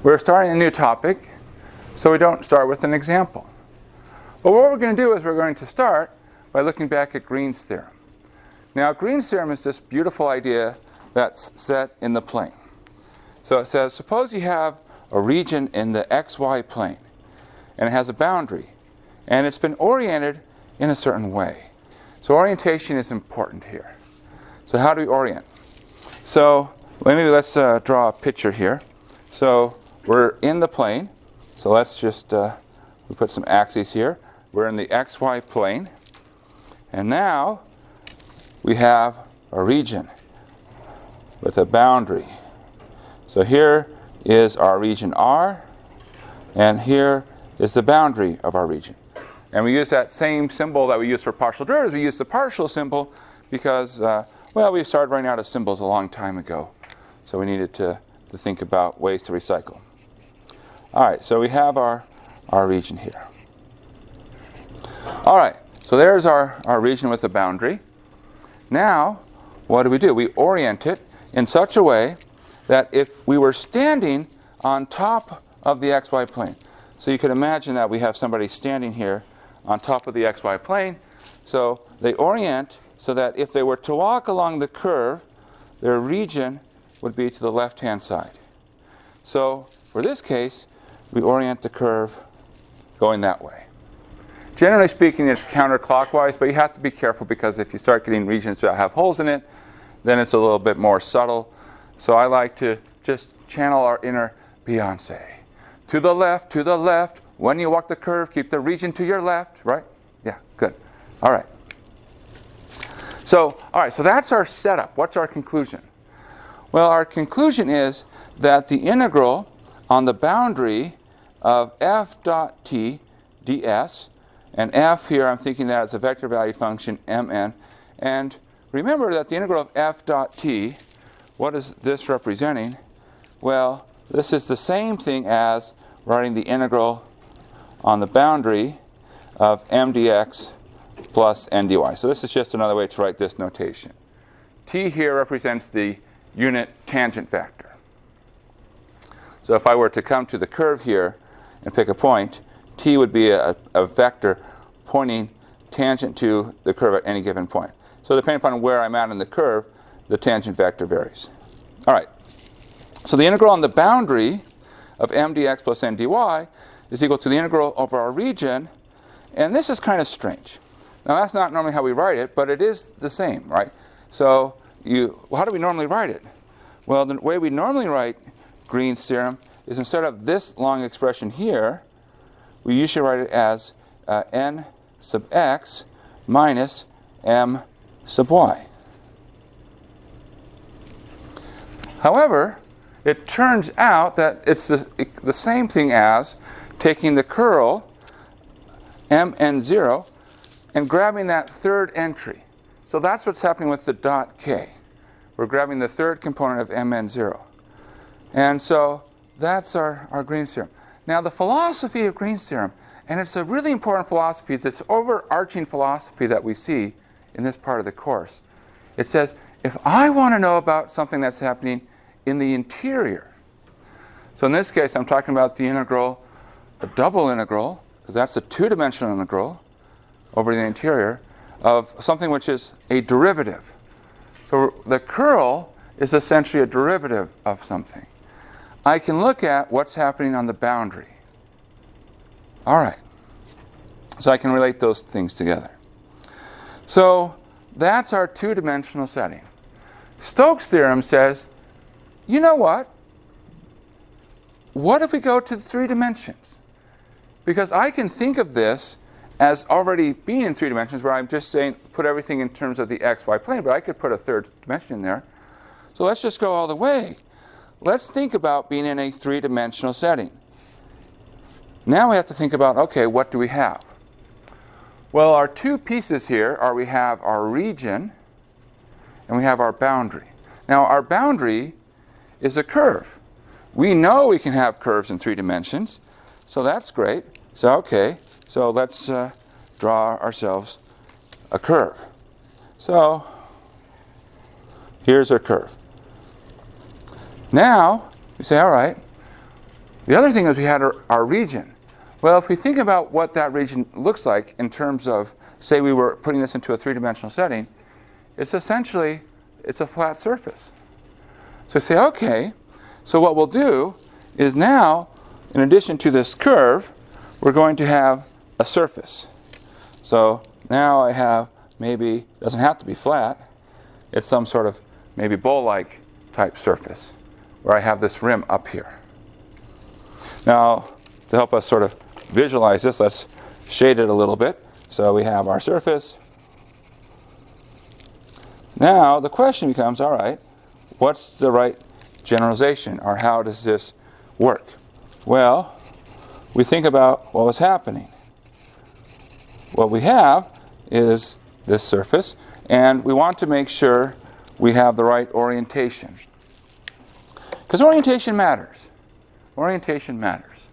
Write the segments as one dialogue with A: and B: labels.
A: we're starting a new topic, so we don't start with an example. But what we're going to do is we're going to start by looking back at Green's theorem. Now, Green's theorem is this beautiful idea that's set in the plane. So it says, suppose you have a region in the xy plane, and it has a boundary, and it's been oriented in a certain way. So orientation is important here. So how do we orient? So maybe let's draw a picture here. So we're in the plane. So let's just we put some axes here. We're in the xy plane. And now we have a region with a boundary. So here is our region R, and here is the boundary of our region. And we use that same symbol that we use for partial derivatives. We use the partial symbol because, well, we started running out of symbols a long time ago. So we needed to think about ways to recycle. All right, so we have our region here. All right, so there's our region with the boundary. Now, what do? We orient it in such a way that if we were standing on top of the xy plane, so you could imagine that we have somebody standing here on top of the xy plane, so they orient so that if they were to walk along the curve, their region would be to the left-hand side. So for this case, we orient the curve going that way. Generally speaking, it's counterclockwise, but you have to be careful because if you start getting regions that have holes in it, then it's a little bit more subtle. So I like to just channel our inner Beyonce. To the left, when you walk the curve, keep the region to your left, right? Yeah, good. All right. So that's our setup. What's our conclusion? Well, our conclusion is that the integral on the boundary of f dot t ds, and f here I'm thinking that as a vector value function mn, and remember that the integral of f dot t, what is this representing? Well, this is the same thing as writing the integral on the boundary of m dx plus n dy. So this is just another way to write this notation. T here represents the unit tangent vector. So if I were to come to the curve here and pick a point, t would be a vector pointing tangent to the curve at any given point. So depending upon where I'm at in the curve, the tangent vector varies. All right. So the integral on the boundary of m dx plus n dy is equal to the integral over our region, and this is kind of strange. Now that's not normally how we write it, but it is the same, right? So how do we normally write it? Well, the way we normally write Green's theorem is instead of this long expression here, we usually write it as n sub x minus m sub y. However, it turns out that it's the same thing as taking the curl mn0 and grabbing that third entry. So that's what's happening with the dot k. We're grabbing the third component of mn0. And so that's our Green's theorem. Now the philosophy of Green's theorem, and it's a really important philosophy, it's this overarching philosophy that we see in this part of the course. It says, if I want to know about something that's happening in the interior, so in this case I'm talking about the integral, a double integral, because that's a two-dimensional integral over the interior of something which is a derivative. So the curl is essentially a derivative of something. I can look at what's happening on the boundary. All right. So I can relate those things together. So that's our two-dimensional setting. Stokes' theorem says, you know what? What if we go to 3 dimensions? Because I can think of this as already being in 3 dimensions, where I'm just saying put everything in terms of the xy plane, but I could put a third dimension in there. So let's just go all the way. Let's think about being in a 3-dimensional setting. Now we have to think about, okay, what do we have? Well, our two pieces here are we have our region and we have our boundary. Now our boundary is a curve. We know we can have curves in 3 dimensions, so that's great. So okay, so let's draw ourselves a curve. So here's our curve. Now, you say, all right, The other thing is we had our region. Well, if we think about what that region looks like in terms of, say we were putting this into a three-dimensional setting, it's essentially, it's a flat surface. So we say, okay, so what we'll do is now, in addition to this curve, we're going to have a surface. So now I have maybe, it doesn't have to be flat, it's some sort of maybe bowl-like type surface where I have this rim up here. Now, to help us sort of visualize this, let's shade it a little bit. So we have our surface. Now the question becomes, all right, what's the right generalization, or how does this work? Well, we think about what was happening. What we have is this surface, and we want to make sure we have the right orientation. Because orientation matters. Orientation matters.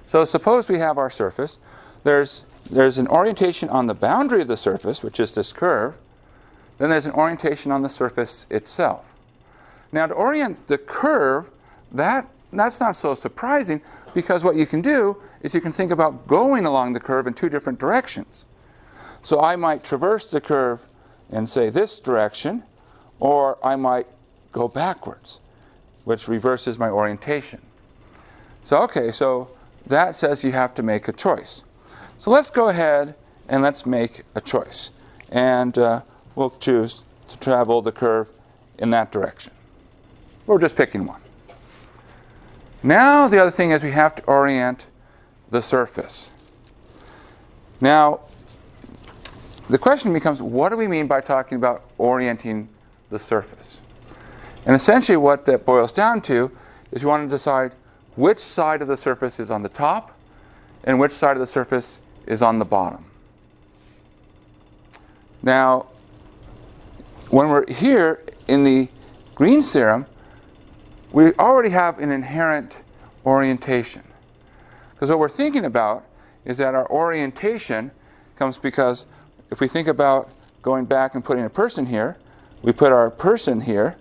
A: So suppose we have our surface. There's an orientation on the boundary of the surface, which is this curve. Then there's an orientation on the surface itself. Now to orient the curve, that's not so surprising, because what you can do is you can think about going along the curve in two different directions. So I might traverse the curve in, say, this direction, or I might go backwards, which reverses my orientation. So okay, so that says you have to make a choice. So let's go ahead and let's make a choice. And we'll choose to travel the curve in that direction. We're just picking one. Now the other thing is we have to orient the surface. Now, the question becomes, what do we mean by talking about orienting the surface? And essentially what that boils down to is we want to decide which side of the surface is on the top and which side of the surface is on the bottom. Now, when we're here in the Green's theorem, we already have an inherent orientation. Because what we're thinking about is that our orientation comes because if we think about going back and putting a person here, we put our person here,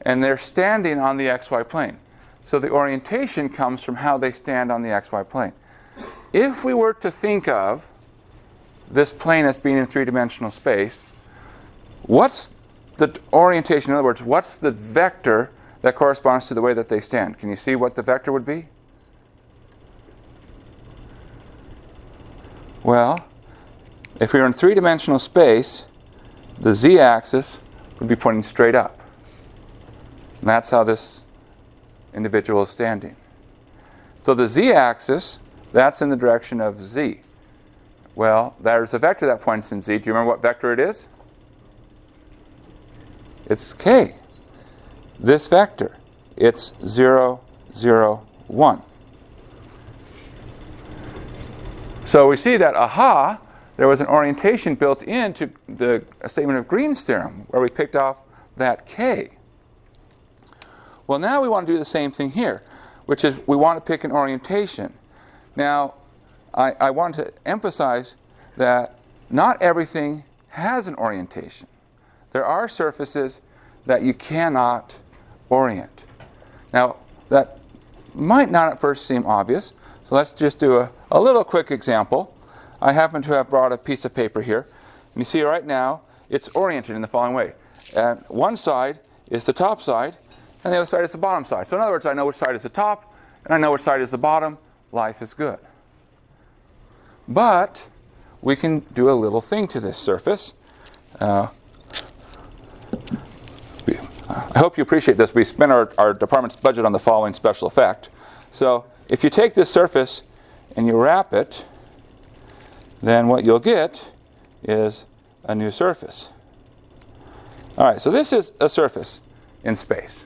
A: and they're standing on the xy plane. So the orientation comes from how they stand on the xy plane. If we were to think of this plane as being in three-dimensional space, what's the orientation? In other words, what's the vector that corresponds to the way that they stand? Can you see what the vector would be? Well, if we were in three-dimensional space, the z-axis would be pointing straight up. And that's how this individual is standing. So the z-axis, that's in the direction of z. Well, there's a vector that points in z. Do you remember what vector it is? It's k. This vector. It's 0, 0, 1. So we see that, aha, there was an orientation built into the statement of Green's theorem where we picked off that k. Well, now we want to do the same thing here, which is we want to pick an orientation. Now, I want to emphasize that not everything has an orientation. There are surfaces that you cannot orient. Now, that might not at first seem obvious, so let's just do a little quick example. I happen to have brought a piece of paper here, and you see right now it's oriented in the following way. And one side is the top side, and the other side is the bottom side. So in other words, I know which side is the top, and I know which side is the bottom. Life is good. But we can do a little thing to this surface. I hope you appreciate this. We spent our department's budget on the following special effect. So if you take this surface and you wrap it, then what you'll get is a new surface. All right, so this is a surface in space.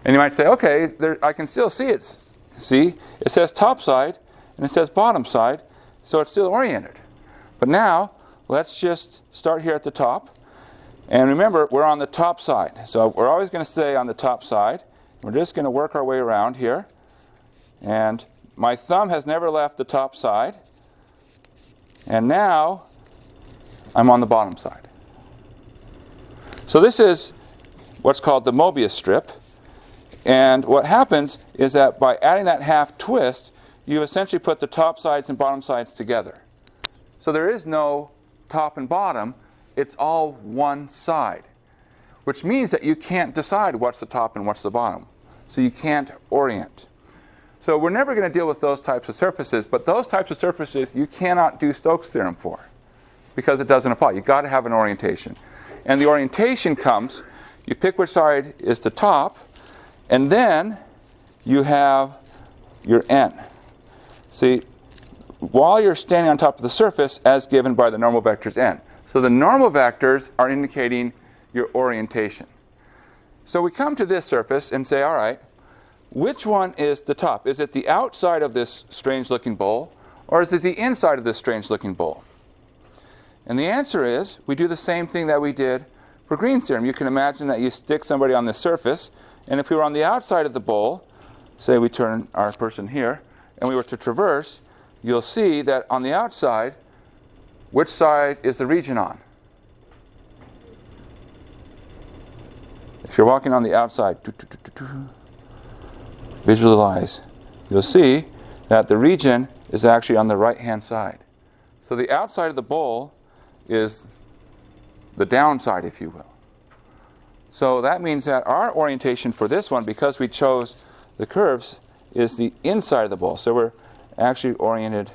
A: And you might say, okay, I can still see it. See, it says top side and it says bottom side, so it's still oriented. But now, let's just start here at the top. And remember, we're on the top side. So we're always going to stay on the top side. We're just going to work our way around here. And my thumb has never left the top side. And now, I'm on the bottom side. So this is what's called the Mobius strip. And what happens is that by adding that half twist, you essentially put the top sides and bottom sides together. So there is no top and bottom. It's all one side, which means that you can't decide what's the top and what's the bottom. So you can't orient. So we're never going to deal with those types of surfaces, but those types of surfaces you cannot do Stokes theorem for because it doesn't apply. You've got to have an orientation. And the orientation comes, you pick which side is the top, and then you have your n. See, while you're standing on top of the surface as given by the normal vectors n. So the normal vectors are indicating your orientation. So we come to this surface and say, all right, which one is the top? Is it the outside of this strange-looking bowl, or is it the inside of this strange-looking bowl? And the answer is, we do the same thing that we did for Green's theorem. You can imagine that you stick somebody on this surface, and if we were on the outside of the bowl, say we turn our person here, and we were to traverse, you'll see that on the outside, which side is the region on? If you're walking on the outside, visualize, you'll see that the region is actually on the right-hand side. So the outside of the bowl is the downside, if you will. So that means that our orientation for this one, because we chose the curves, is the inside of the bowl. So we're actually oriented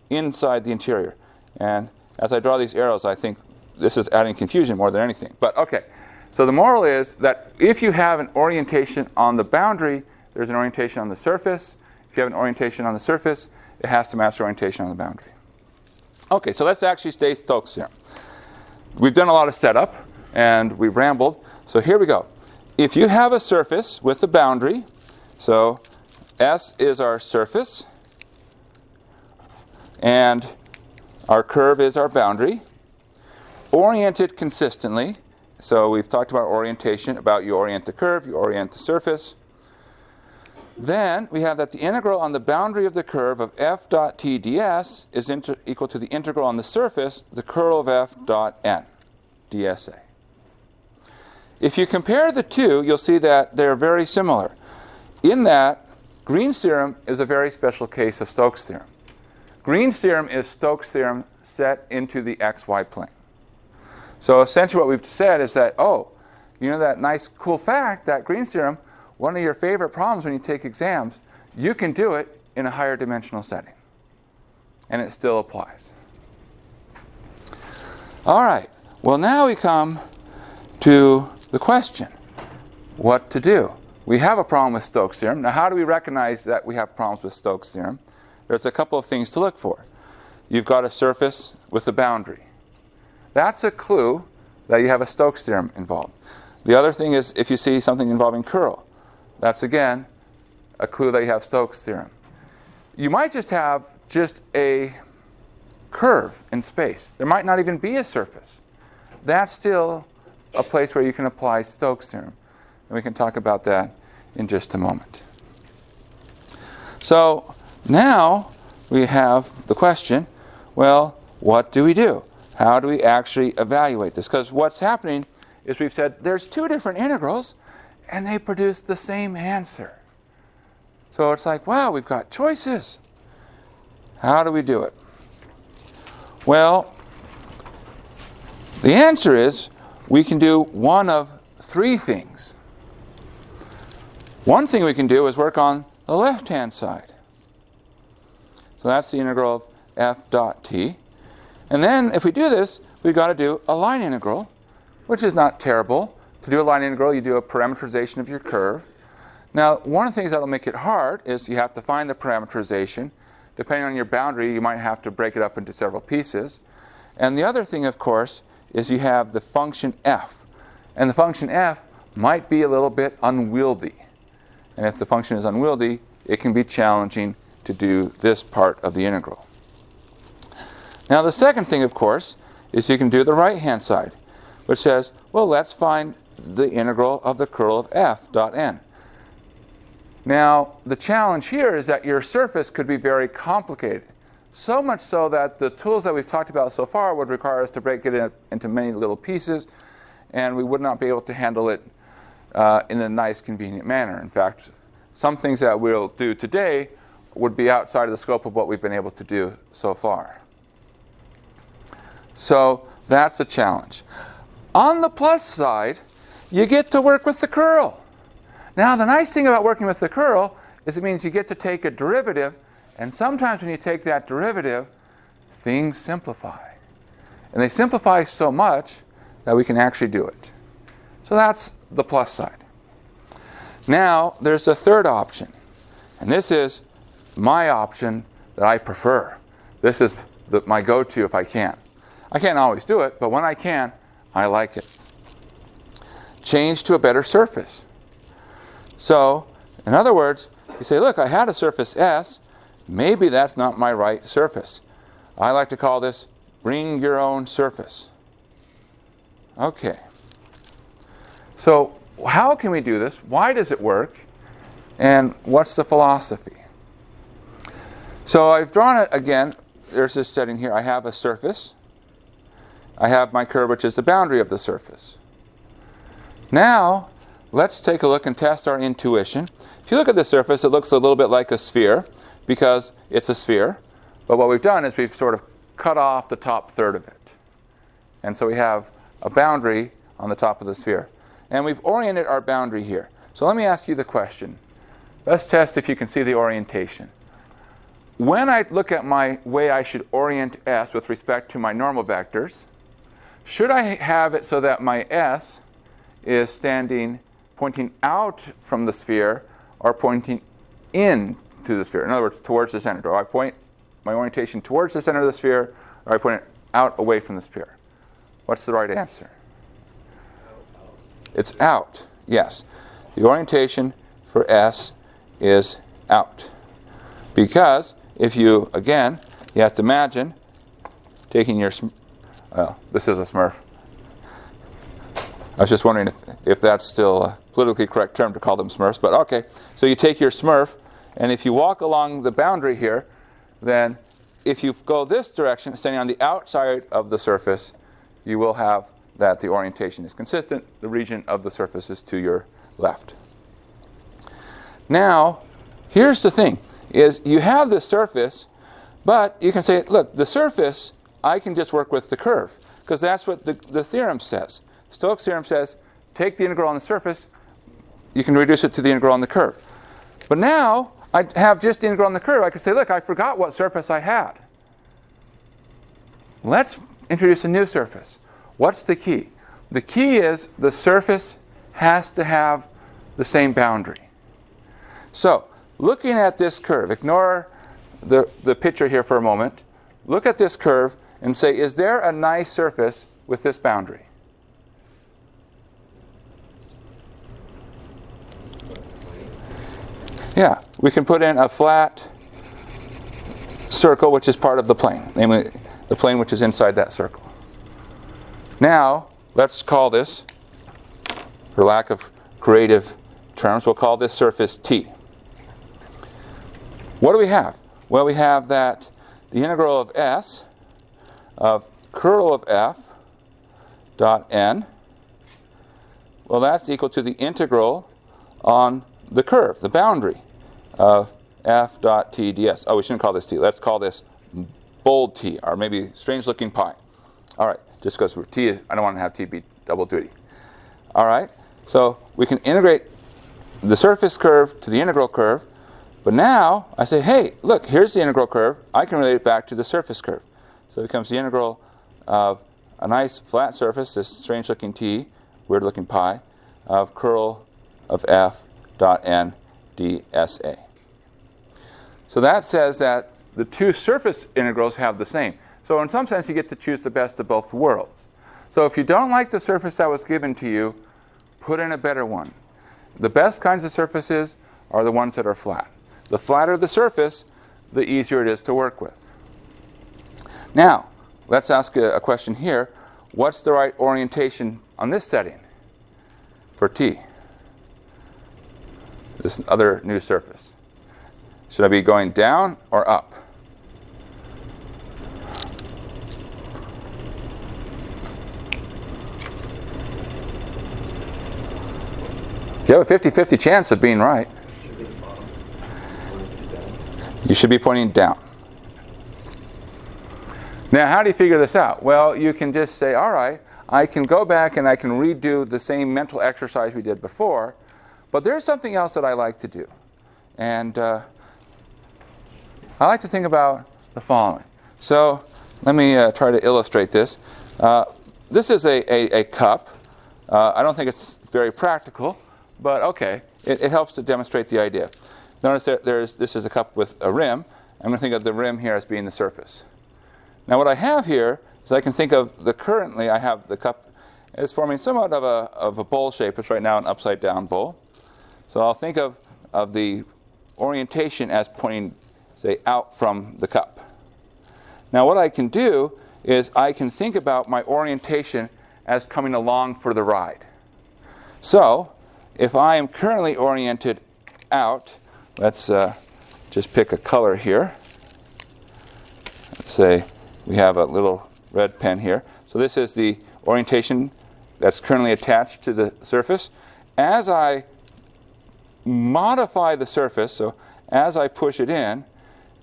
A: inside the interior. And as I draw these arrows, I think this is adding confusion more than anything. But okay, so the moral is that if you have an orientation on the boundary, there's an orientation on the surface. If you have an orientation on the surface, it has to match the orientation on the boundary. Okay, so let's actually state Stokes theorem. We've done a lot of setup, and we've rambled. So here we go. If you have a surface with a boundary, so S is our surface, and our curve is our boundary, oriented consistently. So we've talked about orientation, about you orient the curve, you orient the surface. Then we have that the integral on the boundary of the curve of f dot t ds is equal to the integral on the surface, the curl of f dot n dsa. If you compare the two, you'll see that they're very similar. In that, Green's theorem is a very special case of Stokes theorem. Green's theorem is Stokes theorem set into the xy plane. So essentially what we've said is that, oh, you know that nice cool fact that Green's theorem, one of your favorite problems when you take exams, you can do it in a higher dimensional setting. And it still applies. All right, well now we come to the question, what to do? We have a problem with Stokes theorem. Now how do we recognize that we have problems with Stokes theorem? There's a couple of things to look for. You've got a surface with a boundary. That's a clue that you have a Stokes theorem involved. The other thing is if you see something involving curl. That's again a clue that you have Stokes theorem. You might just have a curve in space. There might not even be a surface. That's still a place where you can apply Stokes theorem. And we can talk about that in just a moment. So now we have the question, well, what do we do? How do we actually evaluate this? Because what's happening is we've said there's two different integrals and they produce the same answer. So it's like, wow, we've got choices. How do we do it? Well, the answer is we can do one of three things. One thing we can do is work on the left-hand side. So that's the integral of f dot t. And then if we do this, we've got to do a line integral, which is not terrible. To do a line integral, you do a parameterization of your curve. Now, one of the things that will make it hard is you have to find the parameterization. Depending on your boundary, you might have to break it up into several pieces. And the other thing, of course, is you have the function f. And the function f might be a little bit unwieldy. And if the function is unwieldy, it can be challenging to do this part of the integral. Now, the second thing, of course, is you can do the right-hand side, which says, well, let's find the integral of the curl of f dot n. Now, the challenge here is that your surface could be very complicated. So much so that the tools that we've talked about so far would require us to break it into many little pieces, and we would not be able to handle it in a nice, convenient manner. In fact, some things that we'll do today would be outside of the scope of what we've been able to do so far. So that's a challenge. On the plus side, you get to work with the curl. Now, the nice thing about working with the curl is it means you get to take a derivative, and sometimes when you take that derivative, things simplify. And they simplify so much that we can actually do it. So that's the plus side. Now, there's a third option. And this is my option that I prefer. This is my go-to if I can. I can't always do it, but when I can, I like it. Change to a better surface. So, in other words, you say, look, I had a surface S. Maybe that's not my right surface. I like to call this bring your own surface. Okay. So, how can we do this? Why does it work? And what's the philosophy? So I've drawn it again. There's this setting here. I have a surface. I have my curve, which is the boundary of the surface. Now, let's take a look and test our intuition. If you look at the surface, it looks a little bit like a sphere because it's a sphere. But what we've done is we've sort of cut off the top third of it. And so we have a boundary on the top of the sphere. And we've oriented our boundary here. So let me ask you the question. Let's test if you can see the orientation. When I look at my way I should orient S with respect to my normal vectors, should I have it so that my S is pointing out from the sphere or pointing in to the sphere? In other words, towards the center. Do I point my orientation towards the center of the sphere, or I point it out away from the sphere? What's the right answer? It's out, yes. The orientation for S is out. Because if you, again, you have to imagine taking your, this is a Smurf. I was just wondering if that's still a politically correct term to call them Smurfs, but okay. So you take your Smurf, and if you walk along the boundary here, then if you go this direction, standing on the outside of the surface, you will have that the orientation is consistent. The region of the surface is to your left. Now, here's the thing, is you have this surface, but you can say, look, the surface, I can just work with the curve, because that's what the theorem says. Stokes Theorem says, take the integral on the surface, you can reduce it to the integral on the curve. But now, I have just the integral on the curve. I could say, look, I forgot what surface I had. Let's introduce a new surface. What's the key? The key is the surface has to have the same boundary. So, looking at this curve, ignore the picture here for a moment. Look at this curve and say, is there a nice surface with this boundary? Yeah, we can put in a flat circle which is part of the plane, namely the plane which is inside that circle. Now, let's call this, for lack of creative terms, we'll call this surface T. What do we have? Well, we have that the integral of S of curl of F dot n, well, that's equal to the integral on the curve, the boundary of F dot T ds. Oh, we shouldn't call this T. Let's call this bold T, or maybe strange-looking pi. All right, just because T is, I don't want to have T be double duty. All right, so we can integrate the surface curve to the integral curve. But now, I say, hey, look, here's the integral curve. I can relate it back to the surface curve. So it becomes the integral of a nice flat surface, this strange-looking T, weird-looking pi, of curl of F dot n dsa. So that says that the two surface integrals have the same. So in some sense, you get to choose the best of both worlds. So if you don't like the surface that was given to you, put in a better one. The best kinds of surfaces are the ones that are flat. The flatter the surface, the easier it is to work with. Now, let's ask a question here. What's the right orientation on this setting for T? This other new surface. Should I be going down or up? You have a 50-50 chance of being right. You should be pointing down. Now, how do you figure this out? Well, you can just say, all right, I can go back and I can redo the same mental exercise we did before, but there's something else that I like to do. And I like to think about the following. So let me try to illustrate this. This is a cup. I don't think it's very practical, but okay, it helps to demonstrate the idea. Notice that this is a cup with a rim. I'm going to think of the rim here as being the surface. Now what I have here is I can think of currently I have the cup is forming somewhat of a bowl shape. It's right now an upside down bowl. So I'll think of the orientation as pointing, say, out from the cup. Now what I can do is I can think about my orientation as coming along for the ride. So if I am currently oriented out, let's just pick a color here. Let's say we have a little red pen here. So this is the orientation that's currently attached to the surface. As I modify the surface, so as I push it in,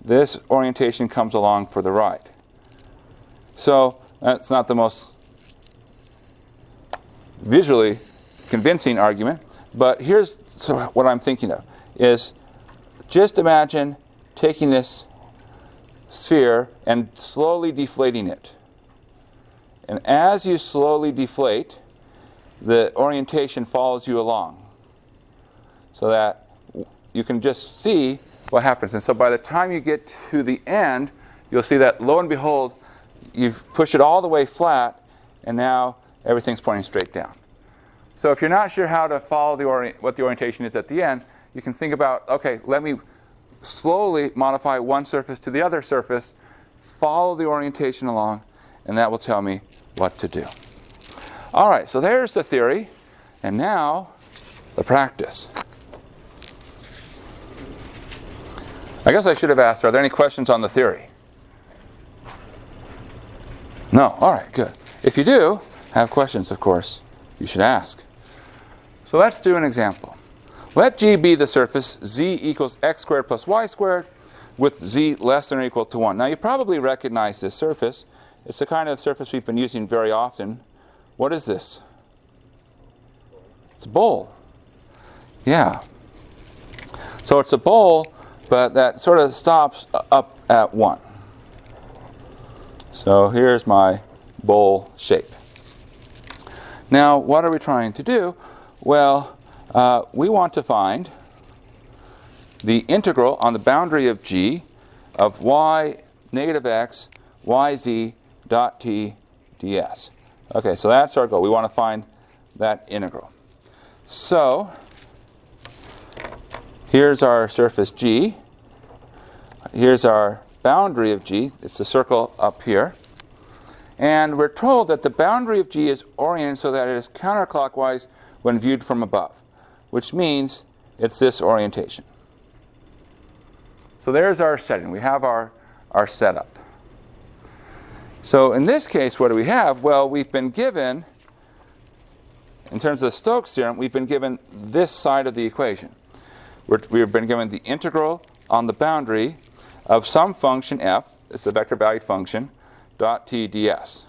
A: this orientation comes along for the ride. So that's not the most visually convincing argument, but here's what I'm thinking of is just imagine taking this sphere and slowly deflating it. And as you slowly deflate, the orientation follows you along so that you can just see what happens. And so by the time you get to the end, you'll see that lo and behold, you've pushed it all the way flat, and now everything's pointing straight down. So if you're not sure how to follow what the orientation is at the end, you can think about, okay, let me slowly modify one surface to the other surface, follow the orientation along, and that will tell me what to do. All right, so there's the theory, and now the practice. I guess I should have asked, are there any questions on the theory? No? All right, good. If you do have questions, of course, you should ask. So let's do an example. Let G be the surface z equals x squared plus y squared with z less than or equal to 1. Now you probably recognize this surface. It's the kind of surface we've been using very often. What is this? It's a bowl. Yeah. So it's a bowl, but that sort of stops up at 1. So here's my bowl shape. Now what are we trying to do? Well, we want to find the integral on the boundary of G of y negative x yz dot t ds. Okay, so that's our goal. We want to find that integral. So here's our surface G. Here's our boundary of G. It's a circle up here. And we're told that the boundary of G is oriented so that it is counterclockwise when viewed from above, which means it's this orientation. So there's our setting. We have our setup. So in this case, what do we have? Well, we've been given, in terms of the Stokes theorem, we've been given this side of the equation. We've been given the integral on the boundary of some function f, it's the vector valued function, dot t ds.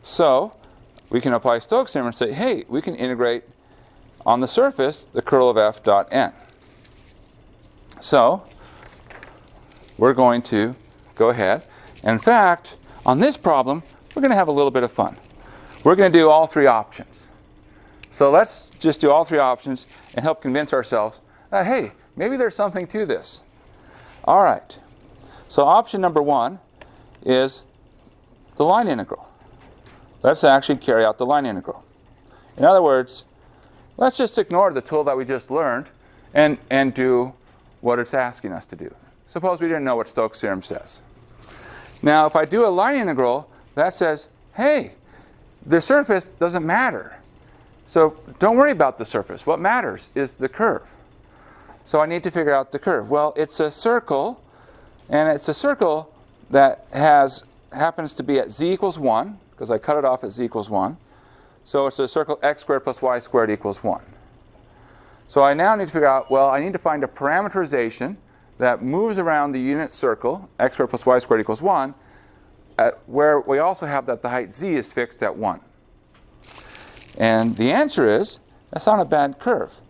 A: So we can apply Stokes theorem and say, hey, we can integrate on the surface the curl of f dot n. So we're going to go ahead. And in fact, on this problem, we're going to have a little bit of fun. We're going to do all three options. So let's just do all three options and help convince ourselves, hey, maybe there's something to this. All right. So option number 1 is the line integral. Let's actually carry out the line integral. In other words, let's just ignore the tool that we just learned and do what it's asking us to do. Suppose we didn't know what Stokes theorem says. Now, if I do a line integral, that says, hey, the surface doesn't matter. So don't worry about the surface. What matters is the curve. So I need to figure out the curve. Well, it's a circle, and it's a circle that happens to be at z equals 1, because I cut it off at z equals 1. So it's a circle x squared plus y squared equals 1. So I now need to figure out, well, I need to find a parameterization that moves around the unit circle, x squared plus y squared equals 1, where we also have that the height z is fixed at 1. And the answer is, that's not a bad curve.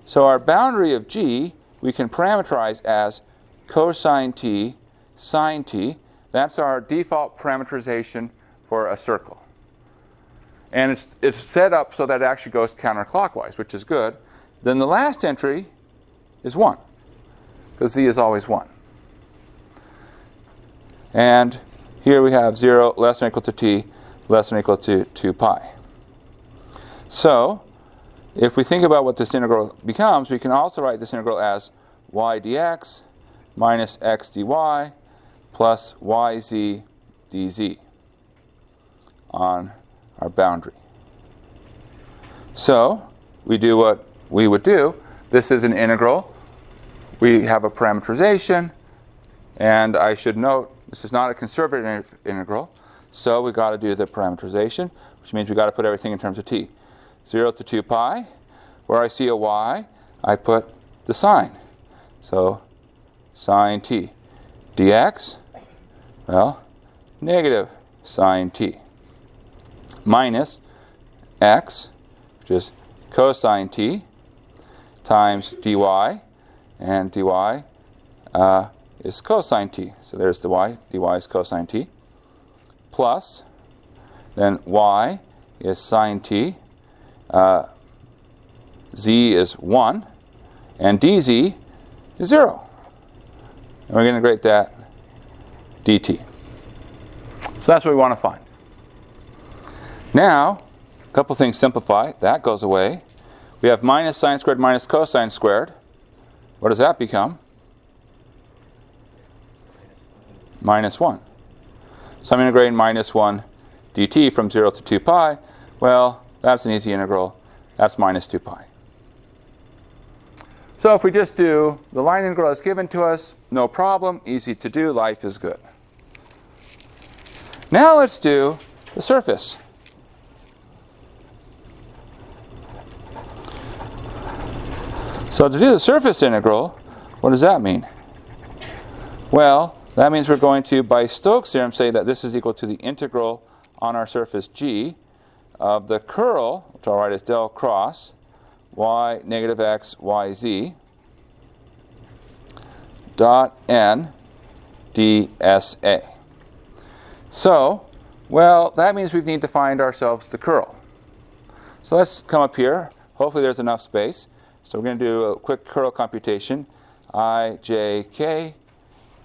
A: So our boundary of g, we can parameterize as cosine t, sine t. That's our default parameterization for a circle. And it's set up so that it actually goes counterclockwise, which is good. Then the last entry is 1, because z is always 1. And here we have 0 less than or equal to t less than or equal to 2 pi. So if we think about what this integral becomes, we can also write this integral as y dx minus x dy plus yz dz on our boundary. So we do what we would do. This is an integral. We have a parameterization, and I should note this is not a conservative integral, so we've got to do the parameterization, which means we've got to put everything in terms of t. 0 to 2 pi. Where I see a y, I put the sine. So sine t dx, well, negative sine t, minus x, which is cosine t, times dy, and dy is cosine t. So there's the y, dy is cosine t, plus, then y is sine t, z is 1, and dz is 0. And we're going to integrate that dt. So that's what we want to find. Now, a couple things simplify. That goes away. We have minus sine squared minus cosine squared. What does that become? Minus 1. So I'm integrating minus 1 dt from 0 to 2 pi. Well, that's an easy integral. That's minus 2 pi. So if we just do the line integral as given to us, no problem, easy to do, life is good. Now let's do the surface. So to do the surface integral, what does that mean? Well, that means we're going to, by Stokes theorem, say that this is equal to the integral on our surface G of the curl, which I'll write as del cross, y negative x y z dot n dsa. So, well, that means we need to find ourselves the curl. So let's come up here. Hopefully there's enough space. So we're going to do a quick curl computation. I, j, k,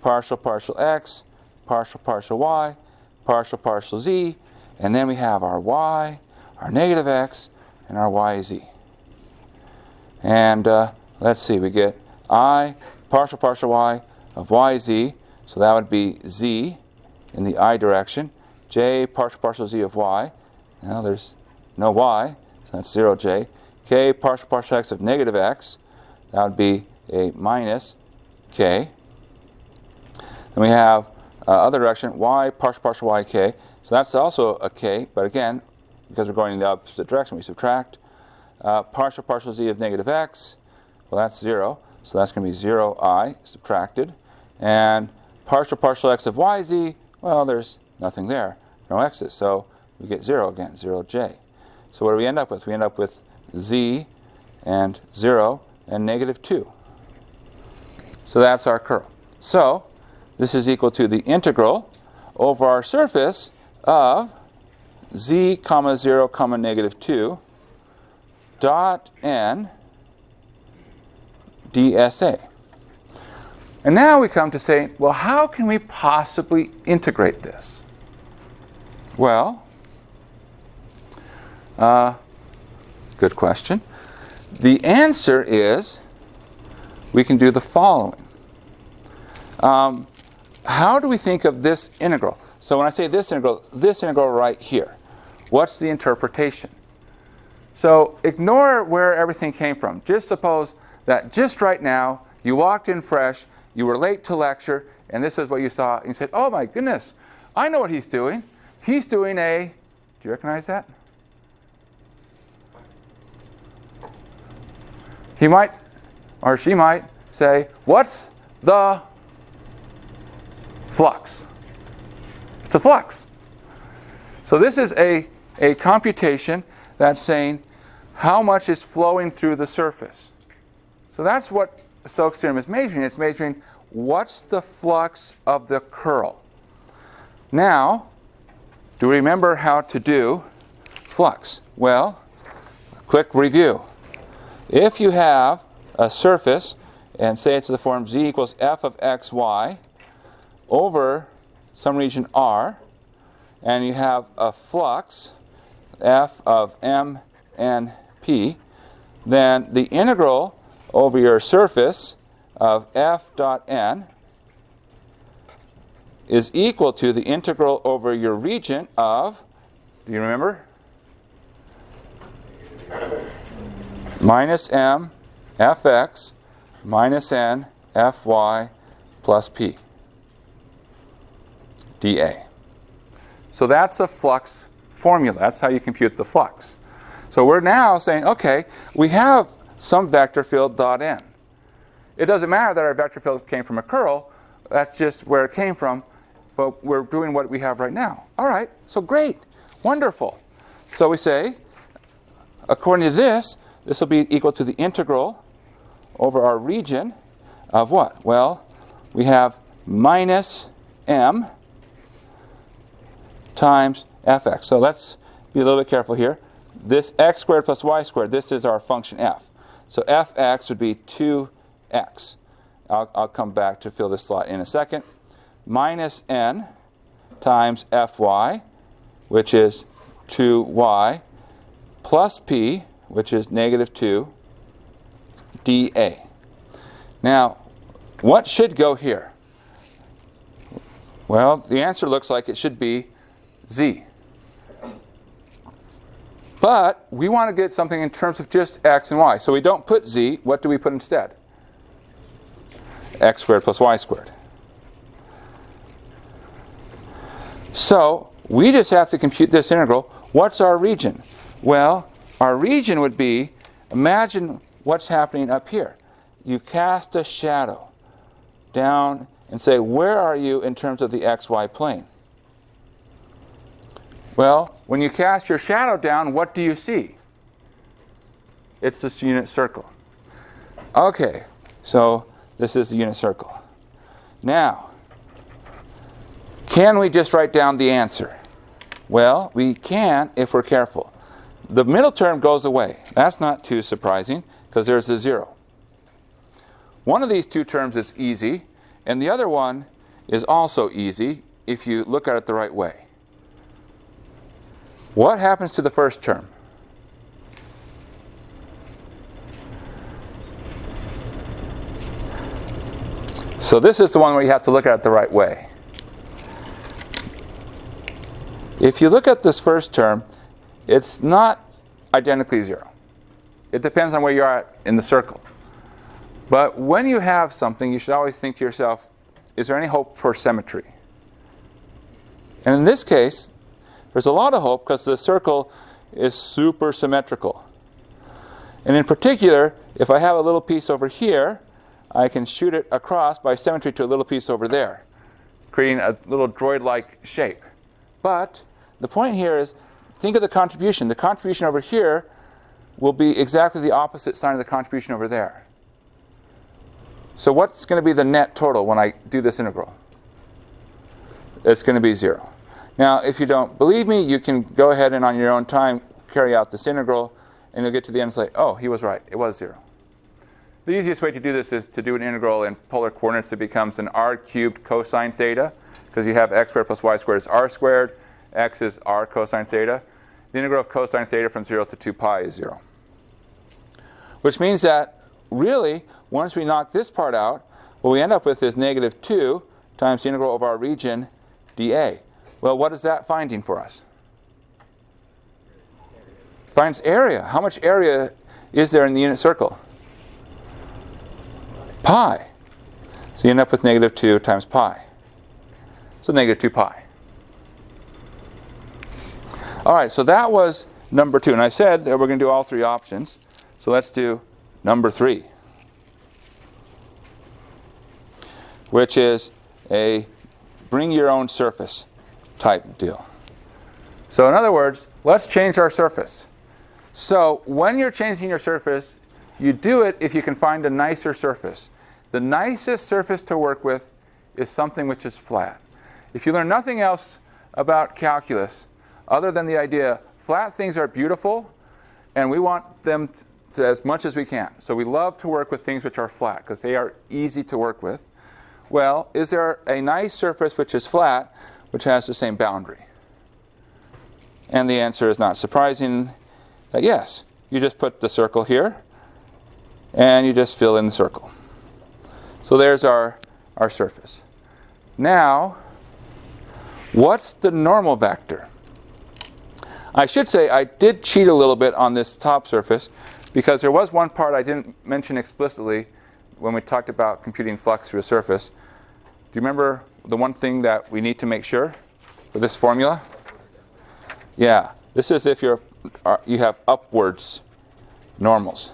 A: partial x, partial y, partial z, and then we have our y, our negative x, and our yz. And let's see, we get I partial y of yz, so that would be z in the I direction, j partial z of y, now there's no y, so that's 0j, k partial x of negative x, that would be a minus k. Then we have other direction, y partial y k, so that's also a k, but again, because we're going in the opposite direction, we subtract. Partial z of negative x, well that's 0, so that's going to be 0i subtracted. And partial x of yz, well there's nothing there, no x's, so we get 0 again, 0j. So what do we end up with? We end up with z and 0 and negative 2. So that's our curl. So this is equal to the integral over our surface of z comma 0 comma negative 2 dot n dsa. And now we come to say, well, how can we possibly integrate this? Well, good question. The answer is we can do the following. How do we think of this integral? So when I say this integral right here, what's the interpretation? So ignore where everything came from. Just suppose that just right now, you walked in fresh, you were late to lecture, and this is what you saw, and you said, oh my goodness, I know what he's doing. He's doing a, do you recognize that? he might, or she might, say, what's the flux? It's a flux. So this is a computation that's saying how much is flowing through the surface. So that's what Stokes theorem is measuring. It's measuring what's the flux of the curl. Now, do we remember how to do flux? Well, quick review. If you have a surface, and say it's the form z equals f of xy over some region r, and you have a flux f of m and p, then the integral over your surface of f dot n is equal to the integral over your region of, do you remember? Minus m fx minus n fy plus p dA. So that's a flux formula. That's how you compute the flux. So we're now saying, okay, we have some vector field dot n. It doesn't matter that our vector field came from a curl. That's just where it came from. But we're doing what we have right now. All right, so great, wonderful. So we say, according to this, this will be equal to the integral over our region of what? Well, we have minus m times fx. So let's be a little bit careful here. This x squared plus y squared, this is our function f. So fx would be 2x. I'll come back to fill this slot in a second. Minus n times fy, which is 2y, plus p, which is negative 2, dA. Now, what should go here? Well, the answer looks like it should be z. But we want to get something in terms of just x and y. So we don't put z. What do we put instead? X squared plus y squared. So we just have to compute this integral. What's our region? Well, our region would be, imagine what's happening up here. You cast a shadow down and say, where are you in terms of the xy plane? Well, when you cast your shadow down, what do you see? It's this unit circle. Okay, so this is the unit circle. Now, can we just write down the answer? Well, we can if we're careful. The middle term goes away. That's not too surprising because there's a 0. One of these two terms is easy, and the other one is also easy if you look at it the right way. What happens to the first term? So this is the one where you have to look at it the right way. If you look at this first term, it's not identically 0. It depends on where you are in the circle. But when you have something, you should always think to yourself, is there any hope for symmetry? And in this case, there's a lot of hope because the circle is super symmetrical. And in particular, if I have a little piece over here, I can shoot it across by symmetry to a little piece over there, creating a little droid-like shape. But the point here is, think of the contribution. The contribution over here will be exactly the opposite sign of the contribution over there. So what's going to be the net total when I do this integral? It's going to be 0. Now, if you don't believe me, you can go ahead and on your own time carry out this integral, and you'll get to the end and say, oh, he was right. It was 0. The easiest way to do this is to do an integral in polar coordinates. It becomes an r cubed cosine theta, because you have x squared plus y squared is r squared. X is r cosine theta. The integral of cosine theta from 0 to 2 pi is 0. Which means that, really, once we knock this part out, what we end up with is negative 2 times the integral of our region dA. Well, what is that finding for us? Finds area. How much area is there in the unit circle? Pi. So you end up with negative 2 times pi. So negative 2 pi. All right, so that was number 2. And I said that we're going to do all 3 options. So let's do number 3, which is a bring your own surface type deal. So in other words, let's change our surface. So when you're changing your surface, you do it if you can find a nicer surface. The nicest surface to work with is something which is flat. If you learn nothing else about calculus other than the idea flat things are beautiful and we want them to as much as we can. So we love to work with things which are flat because they are easy to work with. Well, is there a nice surface which is flat which has the same boundary? And the answer is not surprising that yes. You just put the circle here and you just fill in the circle. So there's our surface. Now, what's the normal vector? I should say I did cheat a little bit on this top surface because there was one part I didn't mention explicitly when we talked about computing flux through a surface. Do you remember the one thing that we need to make sure for this formula? Yeah, this is if you have upwards normals.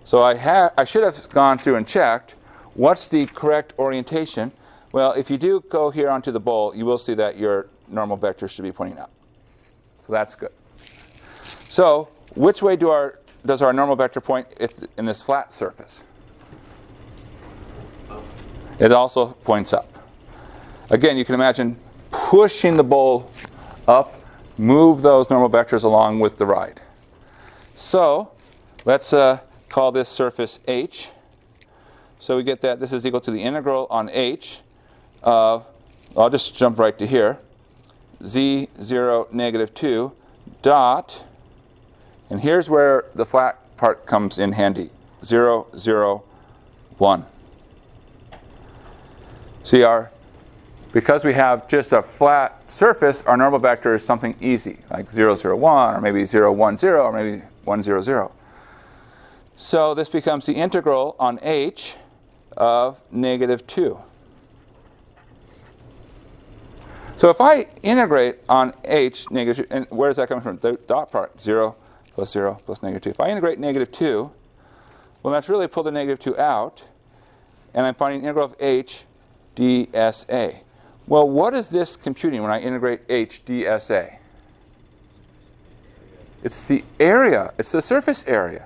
A: So I should have gone through and checked what's the correct orientation. Well, if you do go here onto the bowl, you will see that your normal vector should be pointing up. So that's good. So which way does our normal vector point in this flat surface? It also points up. Again, you can imagine pushing the bowl up, move those normal vectors along with the ride. So let's call this surface H. So we get that this is equal to the integral on H of, I'll just jump right to here, z0 negative 2 dot, and here's where the flat part comes in handy, 0, 0, 1. See, because we have just a flat surface, our normal vector is something easy, like 0, 0, 1, or maybe 0, 1, 0, or maybe 1, 0, 0. So this becomes the integral on H of negative 2. So if I integrate on H negative 2, and where is that coming from? The dot part, 0 plus negative 2. If I integrate negative 2, well, that's really pull the negative 2 out, and I'm finding integral of H dsa. Well, what is this computing when I integrate H dsa? It's the area. It's the surface area.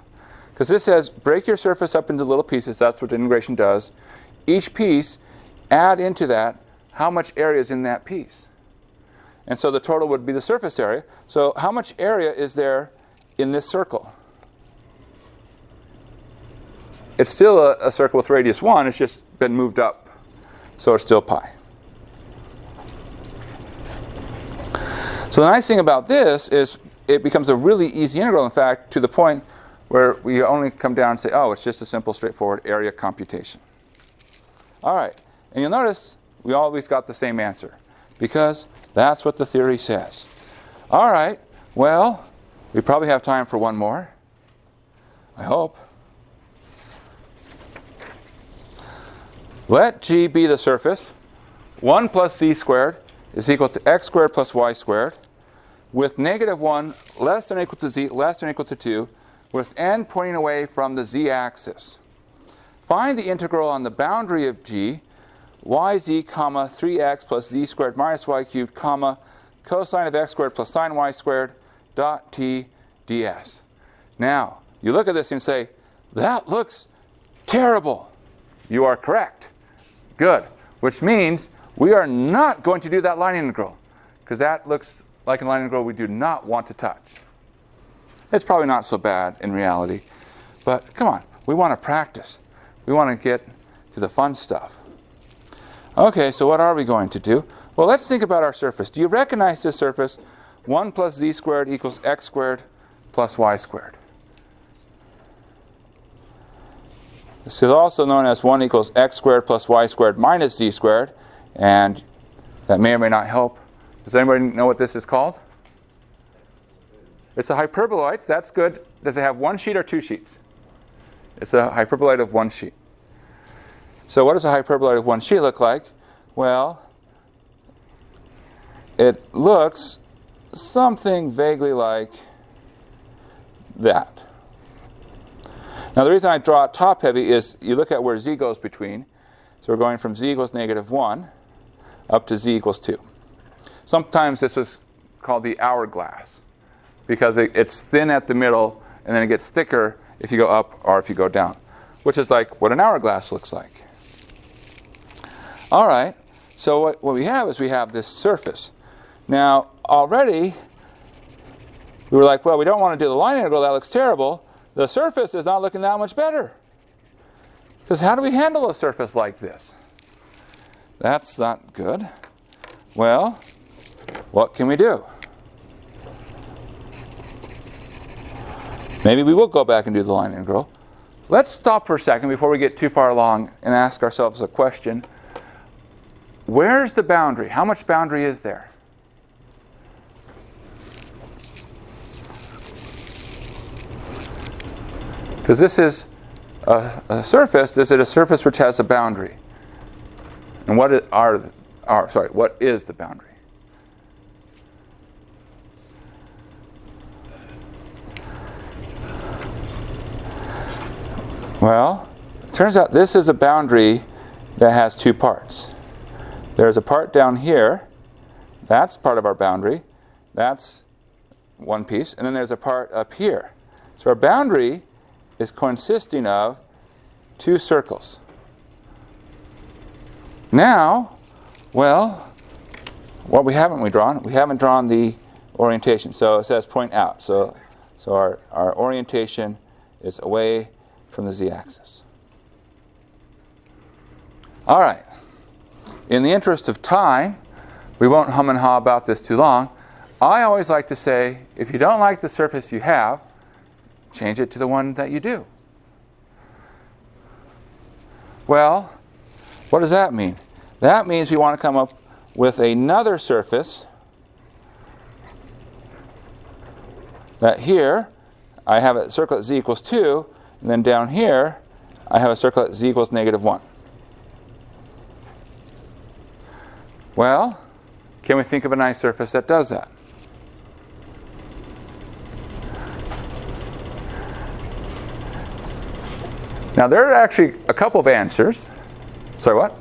A: Because this says break your surface up into little pieces. That's what integration does. Each piece, add into that how much area is in that piece. And so the total would be the surface area. So how much area is there in this circle? It's still a circle with radius 1. It's just been moved up. So it's still pi. So the nice thing about this is it becomes a really easy integral, in fact, to the point where we only come down and say, oh, it's just a simple, straightforward area computation. All right. And you'll notice we always got the same answer because that's what the theory says. All right. Well, we probably have time for one more. I hope. Let G be the surface. 1 plus z squared is equal to x squared plus y squared with negative 1 less than or equal to z less than or equal to 2 with n pointing away from the z-axis. Find the integral on the boundary of G, yz, comma, 3x plus z squared minus y cubed, comma, cosine of x squared plus sine y squared, dot t ds. Now, you look at this and say, that looks terrible. You are correct. Good. Which means we are not going to do that line integral, because that looks like a line integral we do not want to touch. It's probably not so bad in reality, but come on, we want to practice. We want to get to the fun stuff. Okay, so what are we going to do? Well, let's think about our surface. Do you recognize this surface? 1 plus z squared equals x squared plus y squared. This is also known as 1 equals x squared plus y squared minus z squared, and that may or may not help. Does anybody know what this is called? It's a hyperboloid. That's good. Does it have one sheet or two sheets? It's a hyperboloid of one sheet. So what does a hyperboloid of one sheet look like? Well, it looks something vaguely like that. Now the reason I draw it top heavy is you look at where z goes between. So we're going from z equals -1 up to z equals 2. Sometimes this is called the hourglass because it's thin at the middle and then it gets thicker if you go up or if you go down, which is like what an hourglass looks like. All right, so what we have is we have this surface. Now already we were like, well, we don't want to do the line integral, that looks terrible. The surface is not looking that much better. Because how do we handle a surface like this? That's not good. Well, what can we do? Maybe we will go back and do the line integral. Let's stop for a second before we get too far along and ask ourselves a question. Where's the boundary? How much boundary is there? Because this is a surface. Is it a surface which has a boundary? And what is the boundary? Well, it turns out this is a boundary that has two parts. There's a part down here. That's part of our boundary. That's one piece. And then there's a part up here. So our boundary is consisting of two circles. Now, well, what haven't we drawn? We haven't drawn the orientation. So it says point out. So our orientation is away from the z-axis. All right. In the interest of time, we won't hum and haw about this too long. I always like to say, if you don't like the surface you have, change it to the one that you do. Well, what does that mean? That means we want to come up with another surface that here I have a circle at z equals 2, and then down here I have a circle at z equals -1. Well, can we think of a nice surface that does that? Now there are actually a couple of answers. Sorry, what?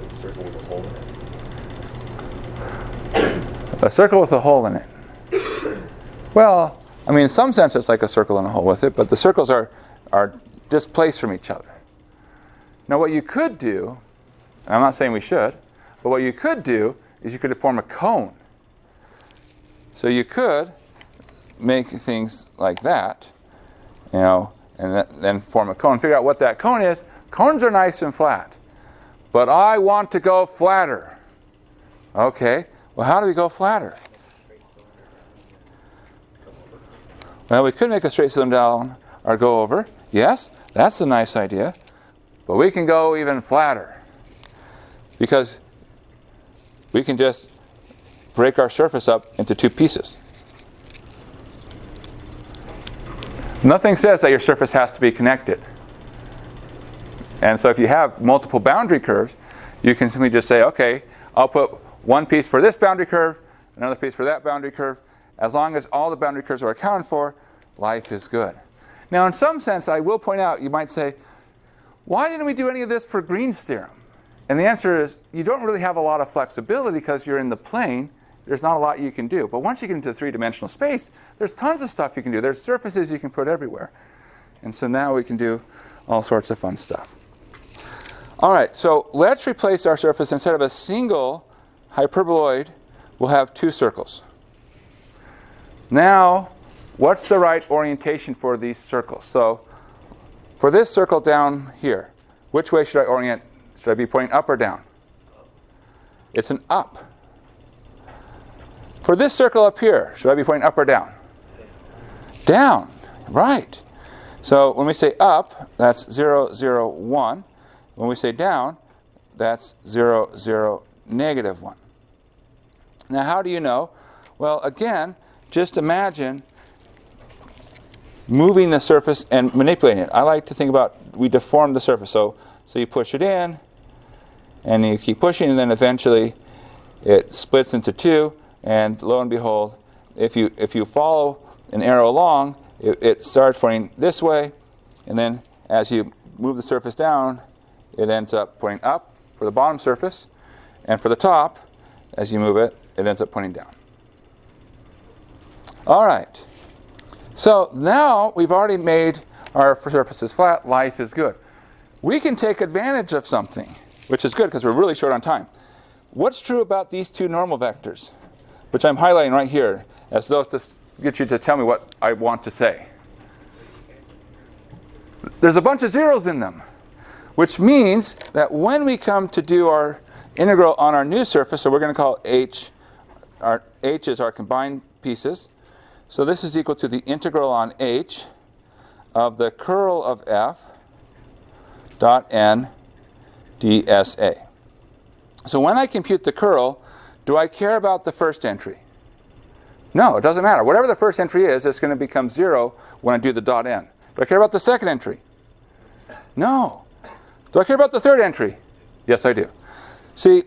B: A circle with a hole in it.
A: A circle with a hole in it. Well, I mean, in some sense it's like a circle and a hole with it, but the circles are displaced from each other. Now what you could do, and I'm not saying we should, but what you could do is you could form a cone. So you could make things like that, you know, and then form a cone. Figure out what that cone is. Cones are nice and flat, but I want to go flatter. Okay, well, how do we go flatter? Well, we could make a straight cylinder down or go over. Yes, that's a nice idea. But we can go even flatter, because we can just break our surface up into two pieces. Nothing says that your surface has to be connected. And so if you have multiple boundary curves, you can simply just say, okay, I'll put one piece for this boundary curve, another piece for that boundary curve. As long as all the boundary curves are accounted for, life is good. Now, in some sense, I will point out, you might say, why didn't we do any of this for Green's theorem? And the answer is, you don't really have a lot of flexibility because you're in the plane. There's not a lot you can do. But once you get into three-dimensional space, there's tons of stuff you can do. There's surfaces you can put everywhere. And so now we can do all sorts of fun stuff. All right, so let's replace our surface. Instead of a single hyperboloid, we'll have two circles. Now, what's the right orientation for these circles? So for this circle down here, which way should I orient? Should I be pointing up or down? It's an up. For this circle up here, should I be pointing up or down? Down, right. So when we say up, that's 0, 0, 1. When we say down, that's 0, 0, -1. Now how do you know? Well, again, just imagine moving the surface and manipulating it. I like to think about, we deform the surface. So you push it in, and you keep pushing, and then eventually it splits into two, and lo and behold, if you follow an arrow along, it starts pointing this way, And then as you move the surface down, it ends up pointing up for the bottom surface. And for the top, as you move it, it ends up pointing down. All right. So now we've already made our surfaces flat. Life is good. We can take advantage of something, which is good because we're really short on time. What's true about these two normal vectors, which I'm highlighting right here, as though to get you to tell me what I want to say? There's a bunch of zeros in them, which means that when we come to do our integral on our new surface, so we're going to call h, our h is our combined pieces. So this is equal to the integral on h of the curl of f dot n dsa. So when I compute the curl, do I care about the first entry? No, it doesn't matter. Whatever the first entry is, it's going to become 0 when I do the dot n. Do I care about the second entry? No. Do I care about the third entry? Yes, I do. See,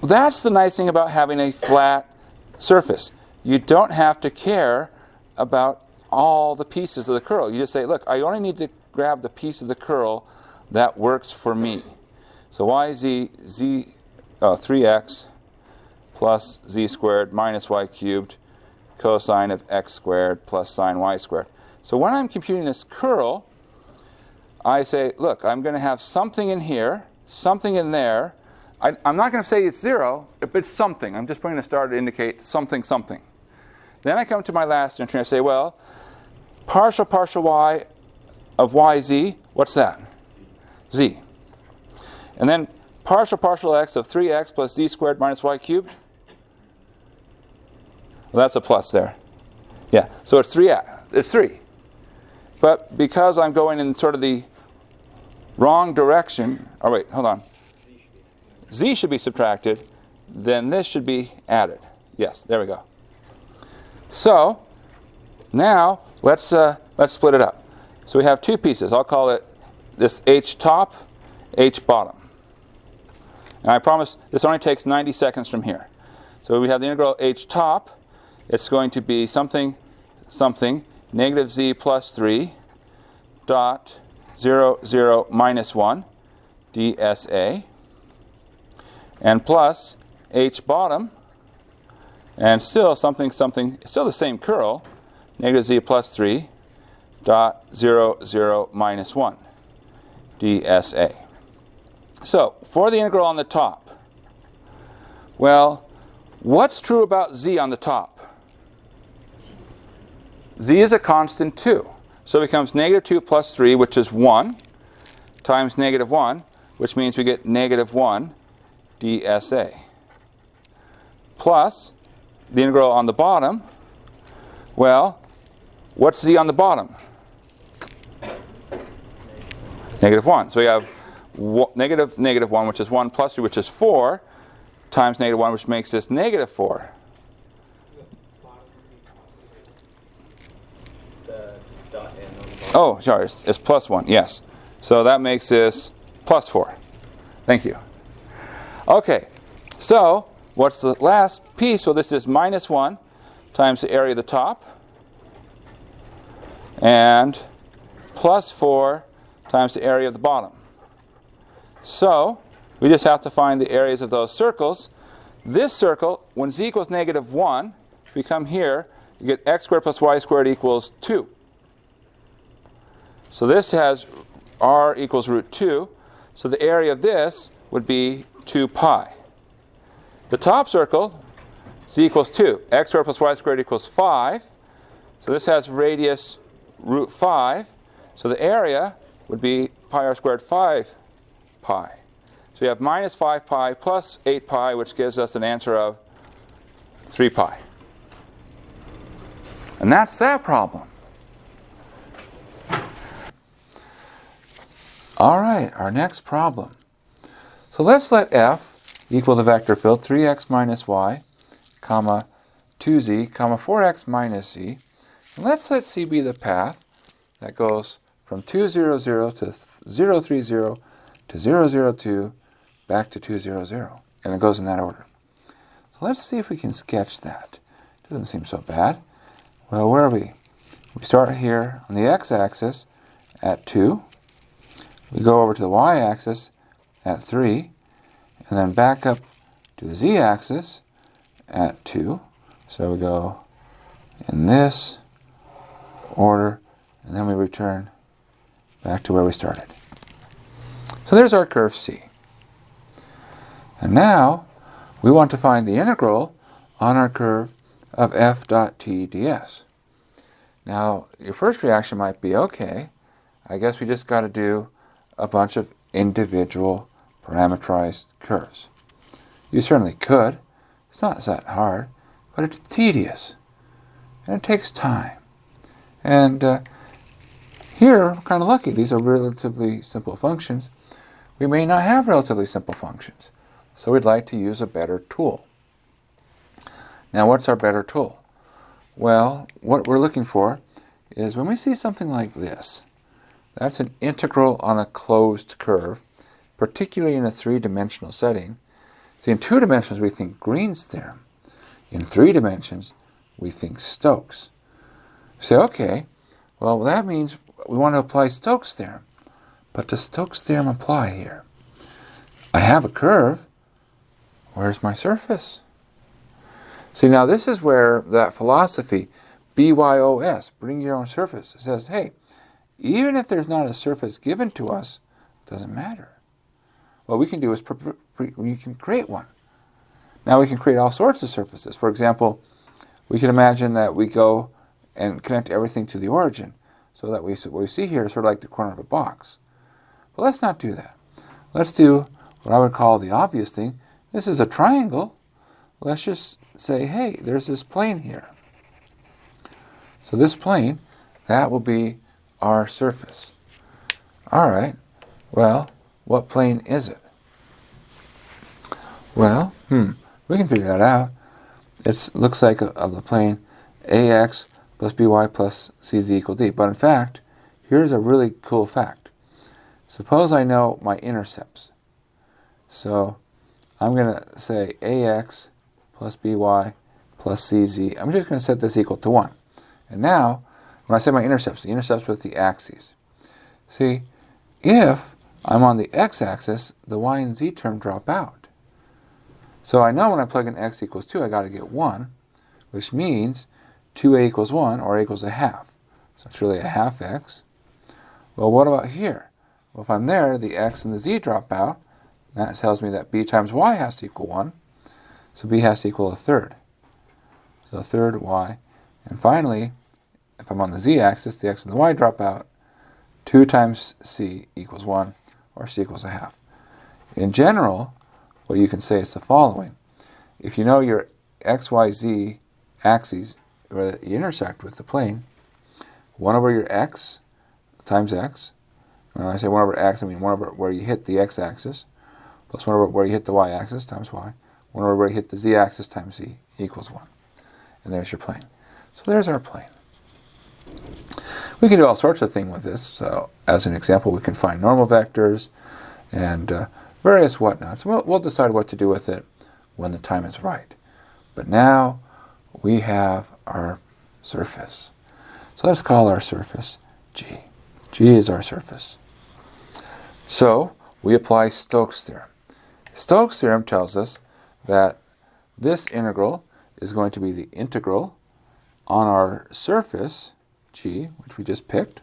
A: that's the nice thing about having a flat surface. You don't have to care about all the pieces of the curl. You just say, look, I only need to grab the piece of the curl that works for me. So z 3x plus z squared minus y cubed cosine of x squared plus sine y squared. So when I'm computing this curl, I say, look, I'm going to have something in here, something in there. I'm not going to say it's 0, but it's something. I'm just putting a star to indicate something, something. Then I come to my last entry and I say, well, partial y of yz, what's that? Z. And then partial x of 3x plus z squared minus y cubed. Well, that's a plus there. Yeah, so it's 3. But because I'm going in sort of the wrong direction, oh wait, hold on. Z should be subtracted, then this should be added. Yes, there we go. So now let's split it up. So we have two pieces. I'll call it this h top, h bottom. And I promise this only takes 90 seconds from here. So we have the integral h top. It's going to be something, negative z plus 3 dot 0, 0, minus 1 dsa. And plus h bottom, and still something, still the same curl, negative z plus 3 dot 0, 0, minus 1 dsa. So for the integral on the top, well, what's true about z on the top? Z is a constant 2. So it becomes negative 2 plus 3, which is 1, times negative 1, which means we get negative 1 dsa. Plus the integral on the bottom, well, what's z on the bottom? Negative 1. So we have negative 1, which is 1, plus 3, which is 4, times negative 1, which makes this negative 4. Oh, sorry, it's plus 1, yes. So that makes this plus 4. Thank you. Okay, so what's the last piece? Well, this is minus 1 times the area of the top, and plus 4 times the area of the bottom. So we just have to find the areas of those circles. This circle, when z equals negative 1, if we come here, you get x squared plus y squared equals 2. So this has r equals root 2. So the area of this would be 2 pi. The top circle, z equals 2. X squared plus y squared equals 5. So this has radius root 5. So the area would be pi r squared 5 pi. So we have minus 5 pi plus 8 pi, which gives us an answer of 3 pi. And that's that problem. All right, our next problem. So let's let f equal the vector field 3x minus y, comma 2z, comma 4x minus z. And let's let c be the path that goes from 2, 0, 0 to 0, 3, 0 to 0, 0, 2 back to 2, 0, 0. And it goes in that order. So let's see if we can sketch that. Doesn't seem so bad. Well, where are we? We start here on the x-axis, at 2. We go over to the y-axis at 3, and then back up to the z-axis at 2. So we go in this order, and then we return back to where we started. So there's our curve C. And now we want to find the integral on our curve of f dot t ds. Now your first reaction might be, okay, I guess we just got to do a bunch of individual parameterized curves. You certainly could. It's not that hard, but it's tedious and it takes time. And here, we're kind of lucky. These are relatively simple functions. We may not have relatively simple functions, so we'd like to use a better tool. Now, what's our better tool? Well, what we're looking for is when we see something like this, that's an integral on a closed curve, particularly in a three-dimensional setting. See, in 2 dimensions, we think Green's theorem. In 3 dimensions, we think Stokes. Say, okay, well, that means we want to apply Stokes theorem. But does Stokes theorem apply here? I have a curve. Where's my surface? See, now this is where that philosophy, BYOS, bring your own surface, says, hey, even if there's not a surface given to us, it doesn't matter. What we can do is we can create one. Now we can create all sorts of surfaces. For example, we can imagine that we go and connect everything to the origin, so that what we see here is sort of like the corner of a box. But let's not do that. Let's do what I would call the obvious thing. This is a triangle. Let's just say, hey, there's this plane here. So this plane, that will be our surface. All right, well, what plane is it? Well, we can figure that out. It looks like of the plane ax plus by plus cz equal d. But in fact, here's a really cool fact. Suppose I know my intercepts. So I'm going to say ax plus by plus cz. I'm just going to set this equal to 1. And now, when I say my intercepts, the intercepts with the axes. See, if I'm on the x-axis, the y and z term drop out. So I know when I plug in x equals 2, I got to get 1, which means 2a equals 1, or a equals a half. So it's really a half x. Well, what about here? Well, if I'm there, the x and the z drop out. That tells me that b times y has to equal 1. So b has to equal a third. So a third y. And finally, if I'm on the z-axis, the x and the y drop out. 2 times c equals 1, or c equals a half. In general, what you can say is the following. If you know your x, y, z axes where you intersect with the plane, 1 over your x times x. When I say 1 over x, I mean 1 over where you hit the x-axis, plus 1 over where you hit the y-axis times y. 1 over where you hit the z-axis times z equals 1. And there's your plane. So there's our plane. We can do all sorts of things with this. So as an example, we can find normal vectors and various whatnots. We'll decide what to do with it when the time is right. But now we have our surface. So let's call our surface G. G is our surface. So we apply Stokes theorem. Stokes theorem tells us that this integral is going to be the integral on our surface G, which we just picked,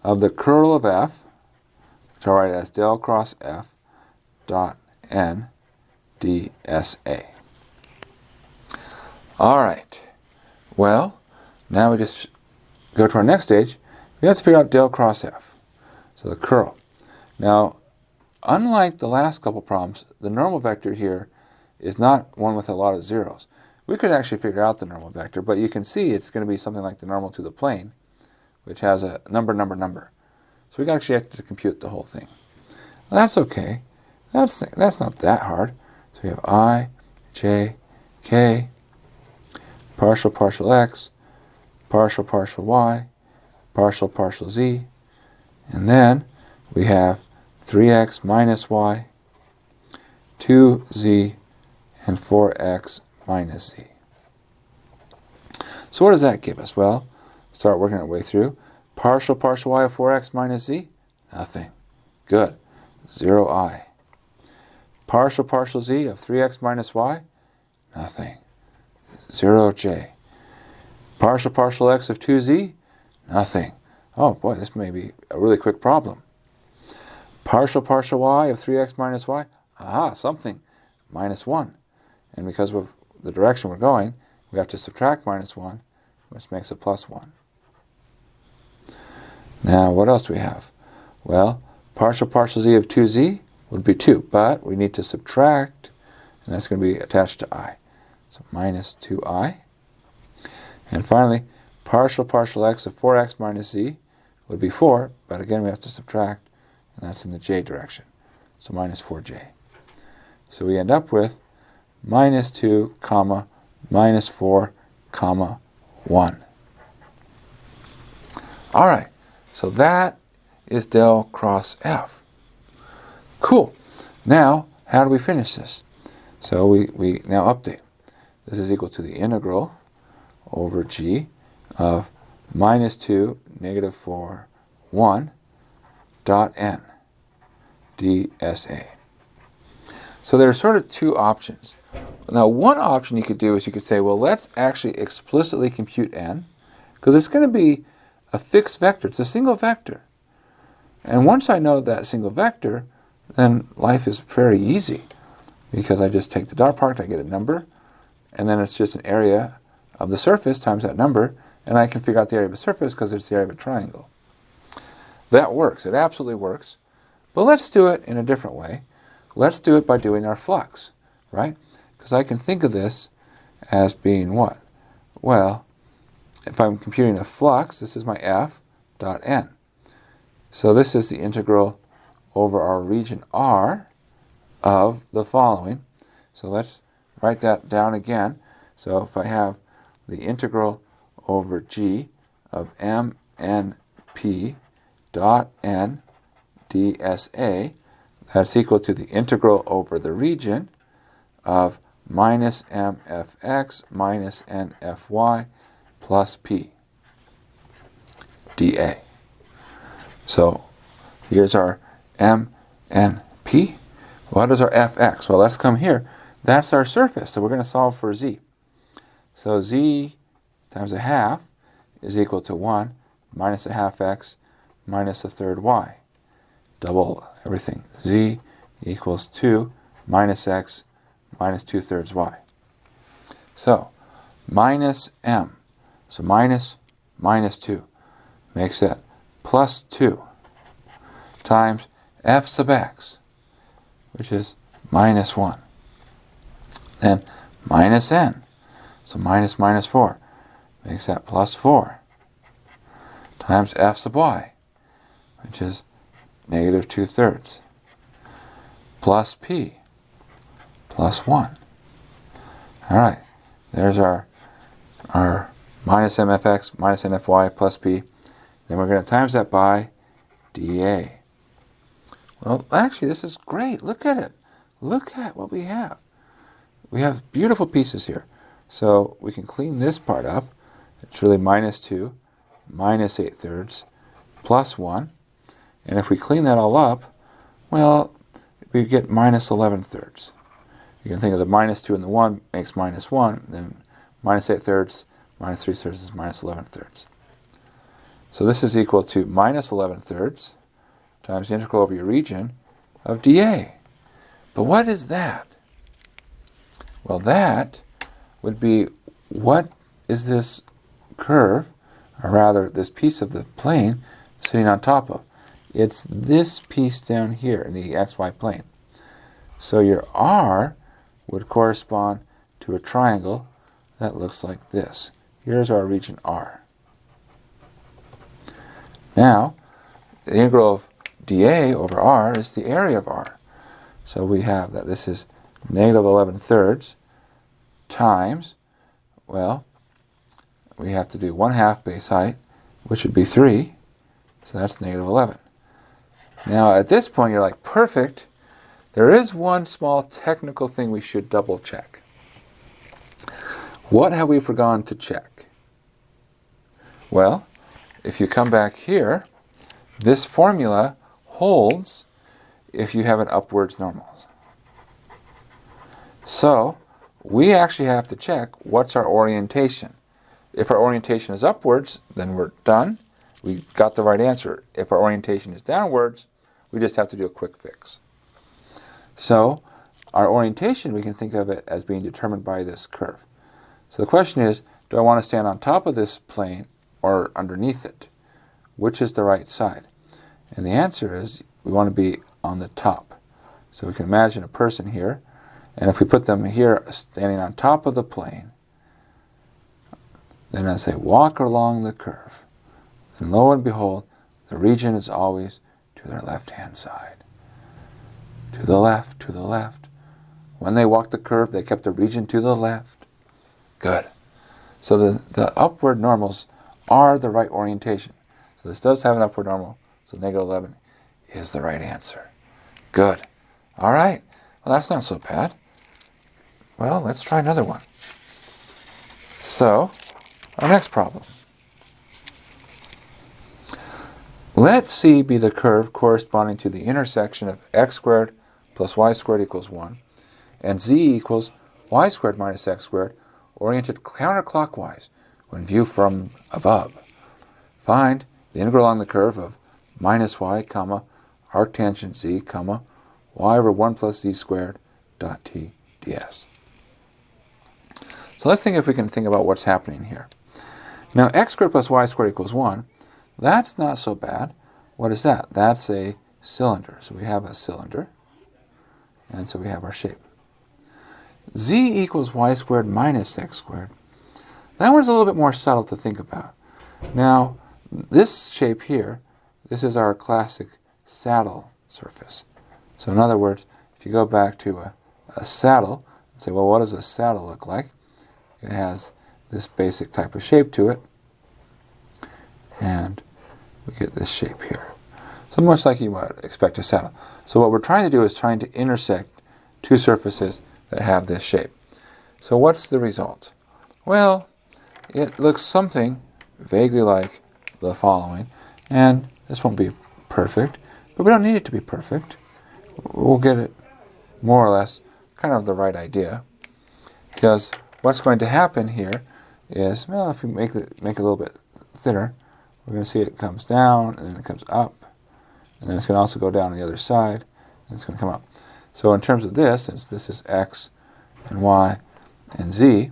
A: of the curl of f, which I'll write as del cross f dot n dsa. All right. Well, now we just go to our next stage. We have to figure out del cross f, so the curl. Now, unlike the last couple problems, the normal vector here is not one with a lot of zeros. We could actually figure out the normal vector, but you can see it's going to be something like the normal to the plane, which has a number. So we actually have to compute the whole thing. Well, that's okay. That's not that hard. So we have I, j, k, partial x, partial y, partial z, and then we have 3x minus y, 2z, and 4x minus z. So what does that give us? Well, start working our way through. Partial y of 4x minus z? Nothing. Good. 0I. Partial z of 3x minus y? Nothing. 0j. Partial x of 2z? Nothing. Oh boy, this may be a really quick problem. Partial y of 3x minus y? Aha, something. Minus 1. And because of the direction we're going, we have to subtract minus 1, which makes it plus 1. Now, what else do we have? Well, partial z of 2z would be 2, but we need to subtract, and that's going to be attached to I. So minus 2i. And finally, partial x of 4x minus z would be 4, but again we have to subtract, and that's in the j direction. So minus 4j. So we end up with minus 2, comma, minus 4, comma, 1. All right, so that is del cross f. Cool. Now, how do we finish this? So we now update. This is equal to the integral over g of minus 2, negative 4, 1 dot n dsa. So there are sort of two options. Now, one option you could do is you could say, well, let's actually explicitly compute n, because it's going to be a fixed vector. It's a single vector. And once I know that single vector, then life is very easy, because I just take the dot product, I get a number, and then it's just an area of the surface times that number, and I can figure out the area of a surface because it's the area of a triangle. That works. It absolutely works. But let's do it in a different way. Let's do it by doing our flux, right? Because I can think of this as being what? Well, if I'm computing a flux, this is my f dot n. So this is the integral over our region R of the following. So let's write that down again. So if I have the integral over g of mnp dot n dsa, that's equal to the integral over the region of minus mfx minus nfy plus p dA. So here's our mnp. What is our fx? Well, let's come here. That's our surface, so we're going to solve for z. So z times a half is equal to 1 minus a half x minus a third y. Double everything. Z equals 2 minus x minus 2/3 y. So minus m. So minus 2 makes it plus 2 times f sub x, which is minus 1. Then minus n. So minus 4 makes that plus 4 times f sub y, which is negative 2/3, plus p, plus 1. All right, there's our minus mfx minus nfy plus p. Then we're going to times that by dA. Well, actually, this is great. Look at it. Look at what we have. We have beautiful pieces here. So we can clean this part up. It's really minus 2, minus 8/3, plus 1. And if we clean that all up, well, we get minus 11/3. You can think of the minus 2 and the 1 makes minus 1. Then minus 8/3 minus 3/3 is minus 11/3. So this is equal to minus 11/3 times the integral over your region of dA. But what is that? Well, that would be, what is this curve, or rather this piece of the plane, sitting on top of? It's this piece down here in the xy plane. So your R would correspond to a triangle that looks like this. Here's our region R. Now, the integral of dA over R is the area of R. So we have that this is negative 11/3 times, well, we have to do 1/2 base height, which would be 3. So that's negative 11. Now, at this point, you're like, perfect. There is one small technical thing we should double check. What have we forgotten to check? Well, if you come back here, this formula holds if you have an upwards normal. So we actually have to check what's our orientation. If our orientation is upwards, then we're done. We got the right answer. If our orientation is downwards, we just have to do a quick fix. So our orientation, we can think of it as being determined by this curve. So the question is, do I want to stand on top of this plane or underneath it? Which is the right side? And the answer is we want to be on the top. So we can imagine a person here, and if we put them here standing on top of the plane, then as they walk along the curve, and lo and behold, the region is always to their left-hand side. To the left, to the left. When they walked the curve, they kept the region to the left. Good. So the upward normals are the right orientation. So this does have an upward normal, so negative 11 is the right answer. Good. All right. Well, that's not so bad. Well, let's try another one. So, our next problem. Let C be the curve corresponding to the intersection of x squared plus y squared equals 1 and z equals y squared minus x squared oriented counterclockwise when viewed from above. Find the integral along the curve of minus y, comma, arctangent z, comma, y over 1 plus z squared dot t ds. So let's think if we can think about what's happening here. Now x squared plus y squared equals 1, that's not so bad. What is that? That's a cylinder. So we have a cylinder, and so we have our shape. Z equals y squared minus x squared. That one's a little bit more subtle to think about. Now, this shape here, this is our classic saddle surface. So in other words, if you go back to a saddle and say, well, what does a saddle look like? It has this basic type of shape to it, and we get this shape here. So much like you would expect a saddle. So what we're trying to do is trying to intersect two surfaces that have this shape. So what's the result? Well, it looks something vaguely like the following, and this won't be perfect, but we don't need it to be perfect. We'll get it more or less kind of the right idea, because what's going to happen here is, well, if we make it a little bit thinner, we're going to see it comes down, and then it comes up, and then it's going to also go down on the other side, and it's going to come up. So in terms of this, since this is x and y and z,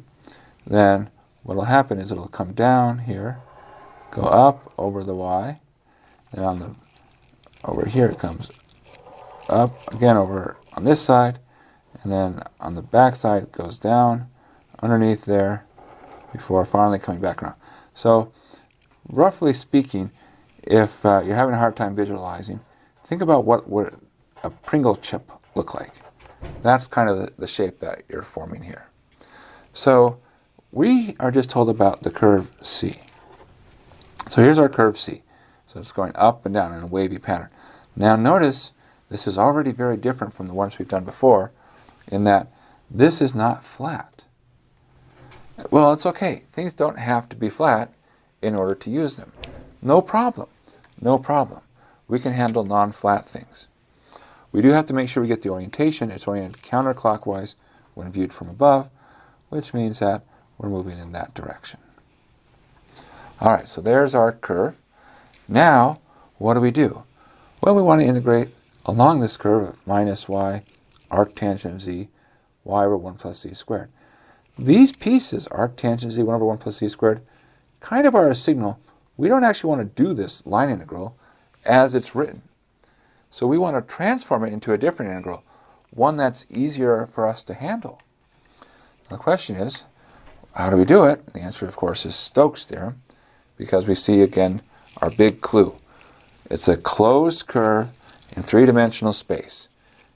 A: then what will happen is it'll come down here, go up over the y, and over here it comes up again over on this side, and then on the back side it goes down underneath there before finally coming back around. So roughly speaking, if you're having a hard time visualizing, think about what would a Pringle chip look like. That's kind of the shape that you're forming here. So we are just told about the curve C. So here's our curve C. So it's going up and down in a wavy pattern. Now notice this is already very different from the ones we've done before in that this is not flat. Well, it's okay. Things don't have to be flat in order to use them. No problem. No problem. We can handle non-flat things. We do have to make sure we get the orientation. It's oriented counterclockwise when viewed from above, which means that we're moving in that direction. All right, so there's our curve. Now, what do? Well, we want to integrate along this curve of minus y, arctangent of z, y over 1 plus z squared. These pieces, arctangent z, 1 over 1 plus z squared, kind of are a signal. We don't actually want to do this line integral as it's written. So we want to transform it into a different integral, one that's easier for us to handle. The question is, how do we do it? The answer, of course, is Stokes Theorem, because we see, again, our big clue. It's a closed curve in three-dimensional space,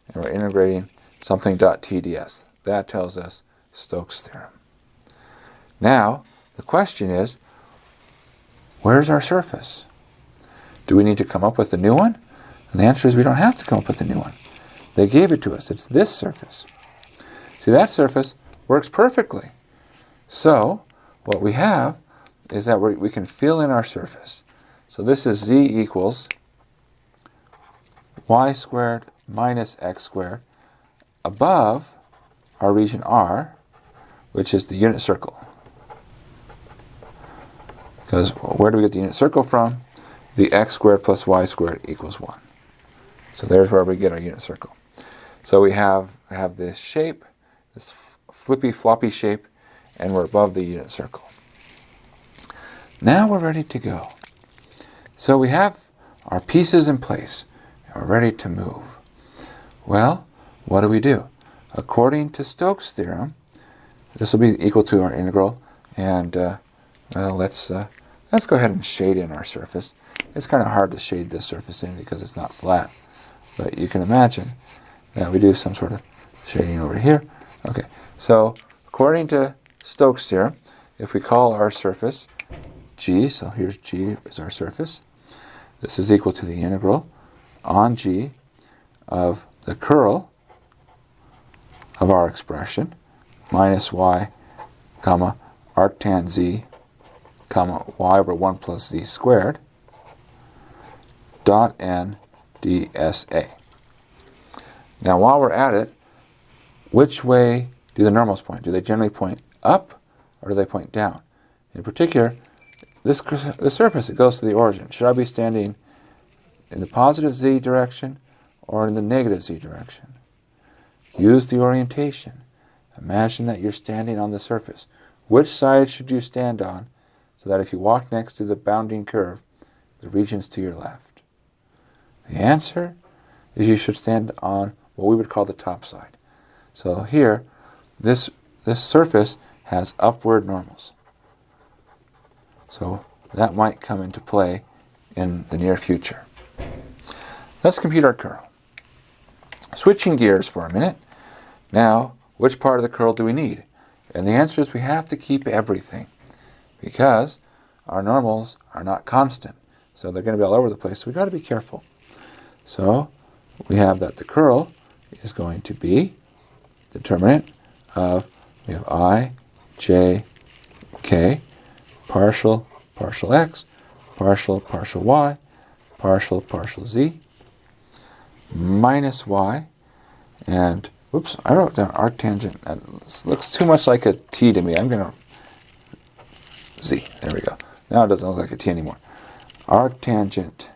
A: and we're integrating something .tds. That tells us Stokes Theorem. Now, the question is, where's our surface? Do we need to come up with a new one? And the answer is we don't have to come up with a new one. They gave it to us. It's this surface. See, that surface works perfectly. So, what we have is that we can fill in our surface. So this is z equals y squared minus x squared above our region R, which is the unit circle. Because where do we get the unit circle from? The x squared plus y squared equals 1. So there's where we get our unit circle. So we have this shape, this flippy floppy shape, and we're above the unit circle. Now we're ready to go. So we have our pieces in place, and we're ready to move. Well, what do? According to Stokes' theorem, this will be equal to our integral, and well, let's go ahead and shade in our surface. It's kind of hard to shade this surface in because it's not flat, but you can imagine that we do some sort of shading over here. Okay, so according to Stokes' theorem, if we call our surface G, so here's G is our surface, this is equal to the integral on G of the curl of our expression minus y, comma, arctan z, comma, y over 1 plus z squared, dot n dsa. Now while we're at it, which way do the normals point? Do they generally point up or do they point down? In particular, the surface, it goes to the origin. Should I be standing in the positive z direction or in the negative z direction? Use the orientation. Imagine that you're standing on the surface. Which side should you stand on so that if you walk next to the bounding curve, the region's to your left? The answer is you should stand on what we would call the top side. So here, this surface has upward normals. So that might come into play in the near future. Let's compute our curl. Switching gears for a minute. Now, which part of the curl do we need? And the answer is we have to keep everything because our normals are not constant. So they're going to be all over the place. So we've got to be careful. So we have that the curl is going to be determinant of, we have I, j, k, partial x, partial y, partial z, minus y, and, whoops, I wrote down arctangent. That looks too much like a t to me. I'm going to, z, there we go. Now it doesn't look like a t anymore. Arctangent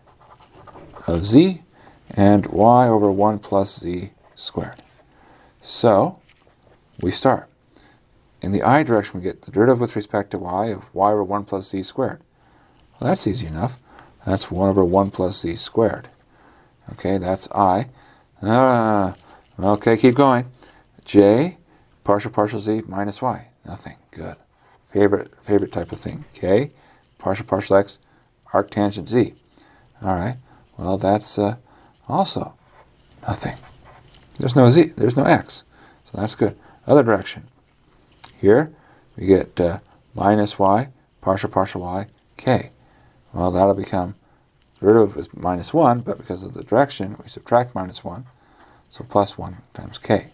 A: of z and y over 1 plus z squared. So we start. In the I direction, we get the derivative with respect to y of y over 1 plus z squared. Well, that's easy enough. That's 1 over 1 plus z squared. Okay, that's I. Okay, keep going. J, partial z minus y. Nothing. Good. Favorite type of thing. K, partial x, arctangent z. All right. Well, that's also nothing. There's no z. There's no x. So that's good. Other direction. Here we get minus y, partial y, k. Well, that'll become, the derivative is minus 1, but because of the direction, we subtract minus 1. So plus 1 times k.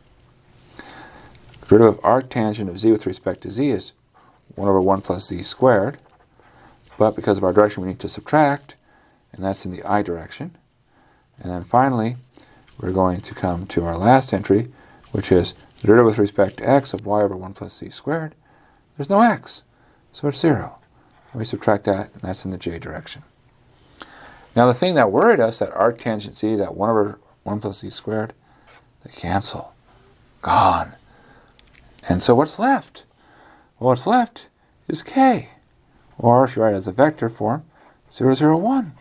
A: The derivative of arctangent of z with respect to z is 1 over 1 plus z squared. But because of our direction, we need to subtract, and that's in the I direction. And then finally, we're going to come to our last entry, which is the derivative with respect to x of y over 1 plus z squared. There's no x, so it's 0. And we subtract that, and that's in the j direction. Now the thing that worried us, that arctangent z, that 1 over 1 plus z squared, they cancel. Gone. And so what's left? Well, what's left is k. Or if you write it as a vector form, 0, 0, 1.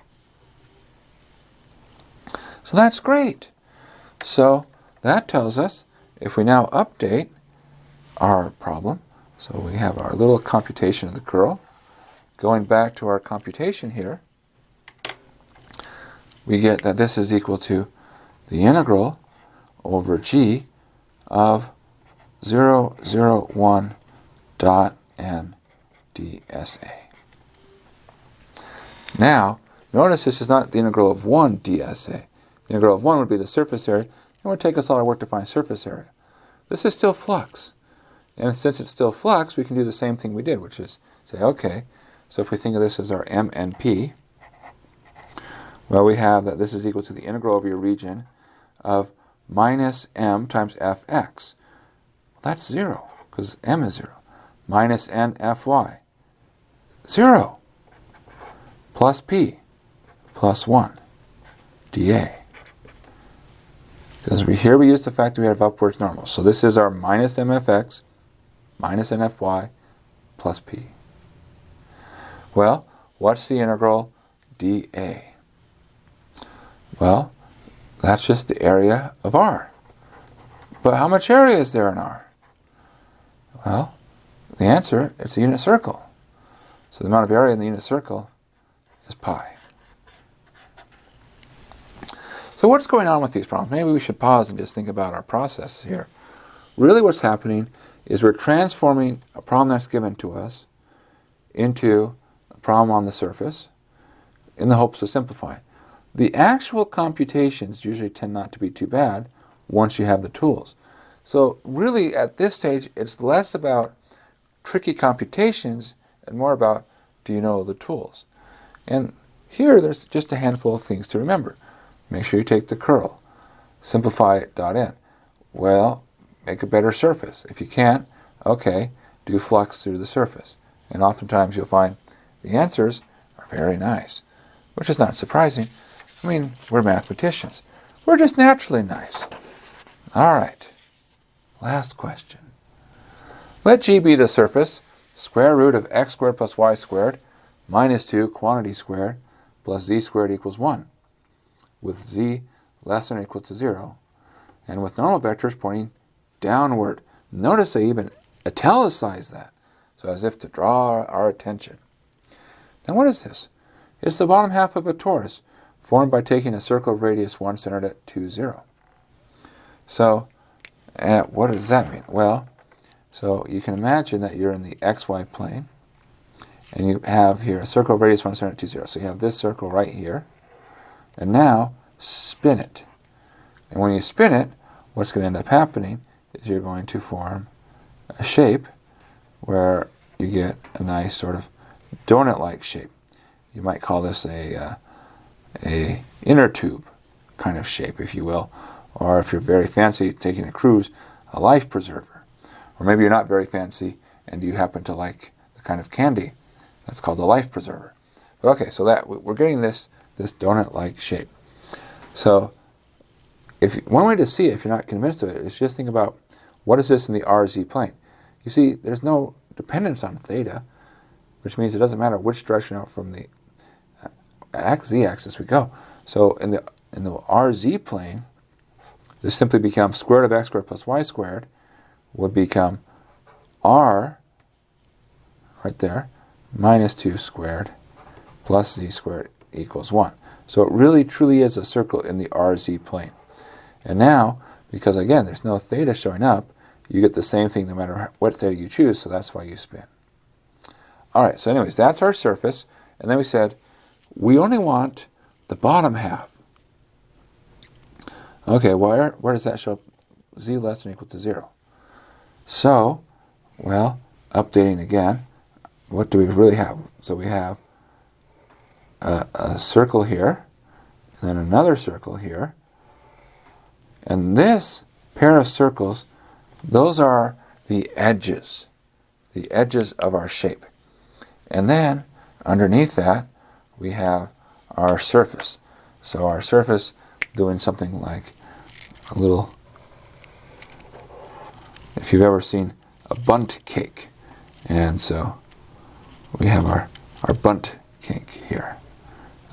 A: So that's great. So that tells us if we now update our problem, so we have our little computation of the curl. Going back to our computation here, we get that this is equal to the integral over g of 0, 0, 1 dot n dsa. Now, notice this is not the integral of 1 dsa. The integral of 1 would be the surface area, and it would take us all our work to find surface area. This is still flux. And since it's still flux, we can do the same thing we did, which is say, okay, so if we think of this as our MNP, Well, we have that this is equal to the integral over your region of minus m times fx. Well, that's 0, because m is 0. Minus n fy. 0. Plus p plus 1 dA. Because here we use the fact that we have upwards normals. So this is our minus mfx minus nfy plus p. Well, what's the integral dA? Well, that's just the area of R. But how much area is there in R? Well, the answer, it's a unit circle. So the amount of area in the unit circle is pi. So what's going on with these problems? Maybe we should pause and just think about our process here. Really what's happening is we're transforming a problem that's given to us into a problem on the surface in the hopes of simplifying. The actual computations usually tend not to be too bad once you have the tools. So really at this stage it's less about tricky computations and more about, do you know the tools? And here there's just a handful of things to remember. Make sure you take the curl. Simplify it .n. Well, make a better surface. If you can't, okay, do flux through the surface. And oftentimes you'll find the answers are very nice, which is not surprising. I mean, we're mathematicians. We're just naturally nice. All right, last question. Let G be the surface, square root of x squared plus y squared minus 2 quantity squared plus z squared equals 1, with z less than or equal to 0, and with normal vectors pointing downward. Notice I even italicize that, so as if to draw our attention. Now what is this? It's the bottom half of a torus, formed by taking a circle of radius 1 centered at 2, 0. So, what does that mean? Well, so you can imagine that you're in the xy plane, and you have here a circle of radius 1 centered at 2, 0. So you have this circle right here, and now spin it. And when you spin it, what's going to end up happening is you're going to form a shape where you get a nice sort of donut-like shape. You might call this a inner tube kind of shape, if you will, or if you're very fancy taking a cruise, a life preserver. Or maybe you're not very fancy and you happen to like the kind of candy that's called a life preserver. But okay, so that we're getting this donut-like shape. So one way to see it, if you're not convinced of it, is just think about what is this in the RZ plane. You see, there's no dependence on theta, which means it doesn't matter which direction out from the z-axis we go. So in the RZ plane, this simply becomes square root of x squared plus y squared would become r, right there, minus 2 squared plus z squared equals 1. So it really truly is a circle in the RZ plane. And now, because again there's no theta showing up, you get the same thing no matter what theta you choose, so that's why you spin. Alright, so anyways, that's our surface. And then we said, we only want the bottom half. Okay, where does that show up? Z less than or equal to 0. So, well, updating again, what do we really have? So we have a circle here, and then another circle here. And this pair of circles, those are the edges of our shape. And then underneath that, we have our surface. So our surface doing something like a little, if you've ever seen a bundt cake. And so we have our bundt cake here.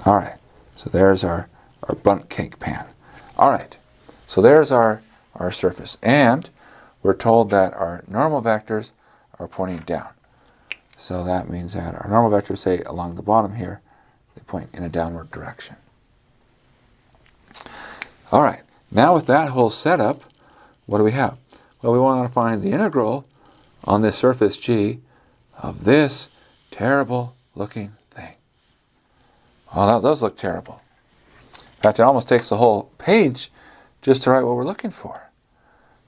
A: All right, so there's our bundt cake pan. All right, so there's our surface. And we're told that our normal vectors are pointing down. So that means that our normal vectors, say along the bottom here, they point in a downward direction. All right, now with that whole setup, what do we have? Well, we want to find the integral on this surface G of this terrible looking thing. Well, that does look terrible. In fact, it almost takes the whole page just to write what we're looking for.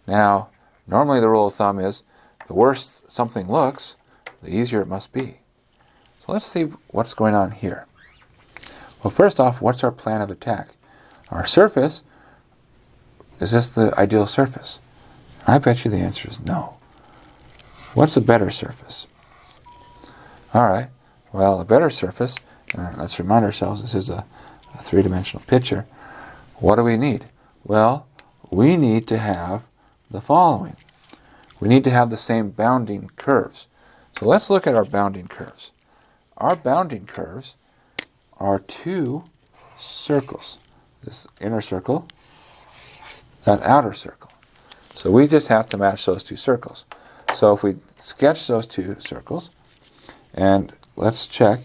A: Now, normally the rule of thumb is the worse something looks, the easier it must be. So let's see what's going on here. Well, first off, what's our plan of attack? Our surface, is this the ideal surface? I bet you the answer is no. What's a better surface? All right, well, a better surface, let's remind ourselves this is a three-dimensional picture. What do we need? Well, we need to have the following. We need to have the same bounding curves. So let's look at our bounding curves. Our bounding curves are two circles. This inner circle, that outer circle. So we just have to match those two circles. So if we sketch those two circles, and let's check,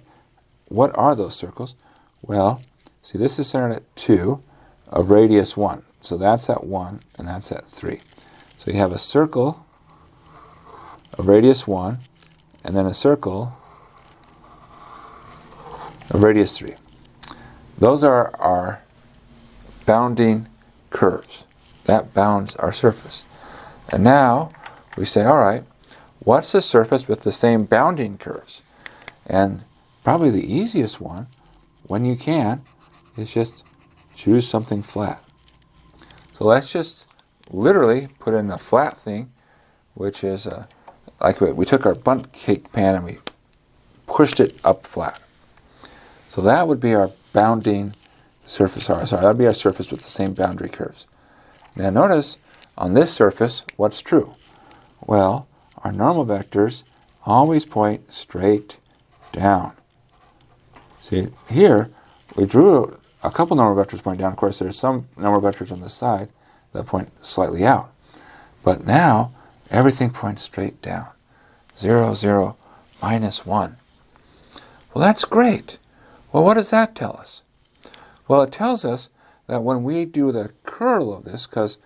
A: what are those circles? Well, see, this is centered at 2 of radius 1. So that's at 1 and that's at 3. So you have a circle of radius 1 and then a circle of radius 3. Those are our bounding curves. That bounds our surface. And now we say, all right, what's a surface with the same bounding curves? And probably the easiest one, when you can, is just choose something flat. So let's just literally put in a flat thing, which is like we took our bundt cake pan and we pushed it up flat. So that would be our bounding surface. Sorry, that would be our surface with the same boundary curves. Now notice, on this surface, what's true? Well, our normal vectors always point straight down. See, here, we drew a couple normal vectors pointing down. Of course, there's some normal vectors on the side that point slightly out. But now, everything points straight down. 0, 0, minus 1. Well, that's great. Well, what does that tell us? Well, it tells us that when we do the curl of this, because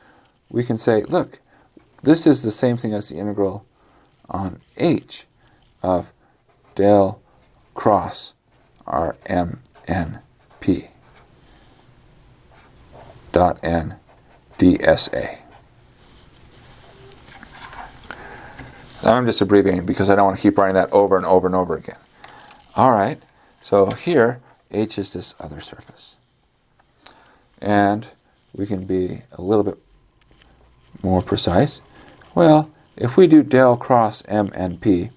A: we can say, look, this is the same thing as the integral on h of del cross r m n p dot n dsa. I'm just abbreviating because I don't want to keep writing that over and over and over again. All right, so here h is this other surface. And we can be a little bit more precise. Well, if we do del cross m and p,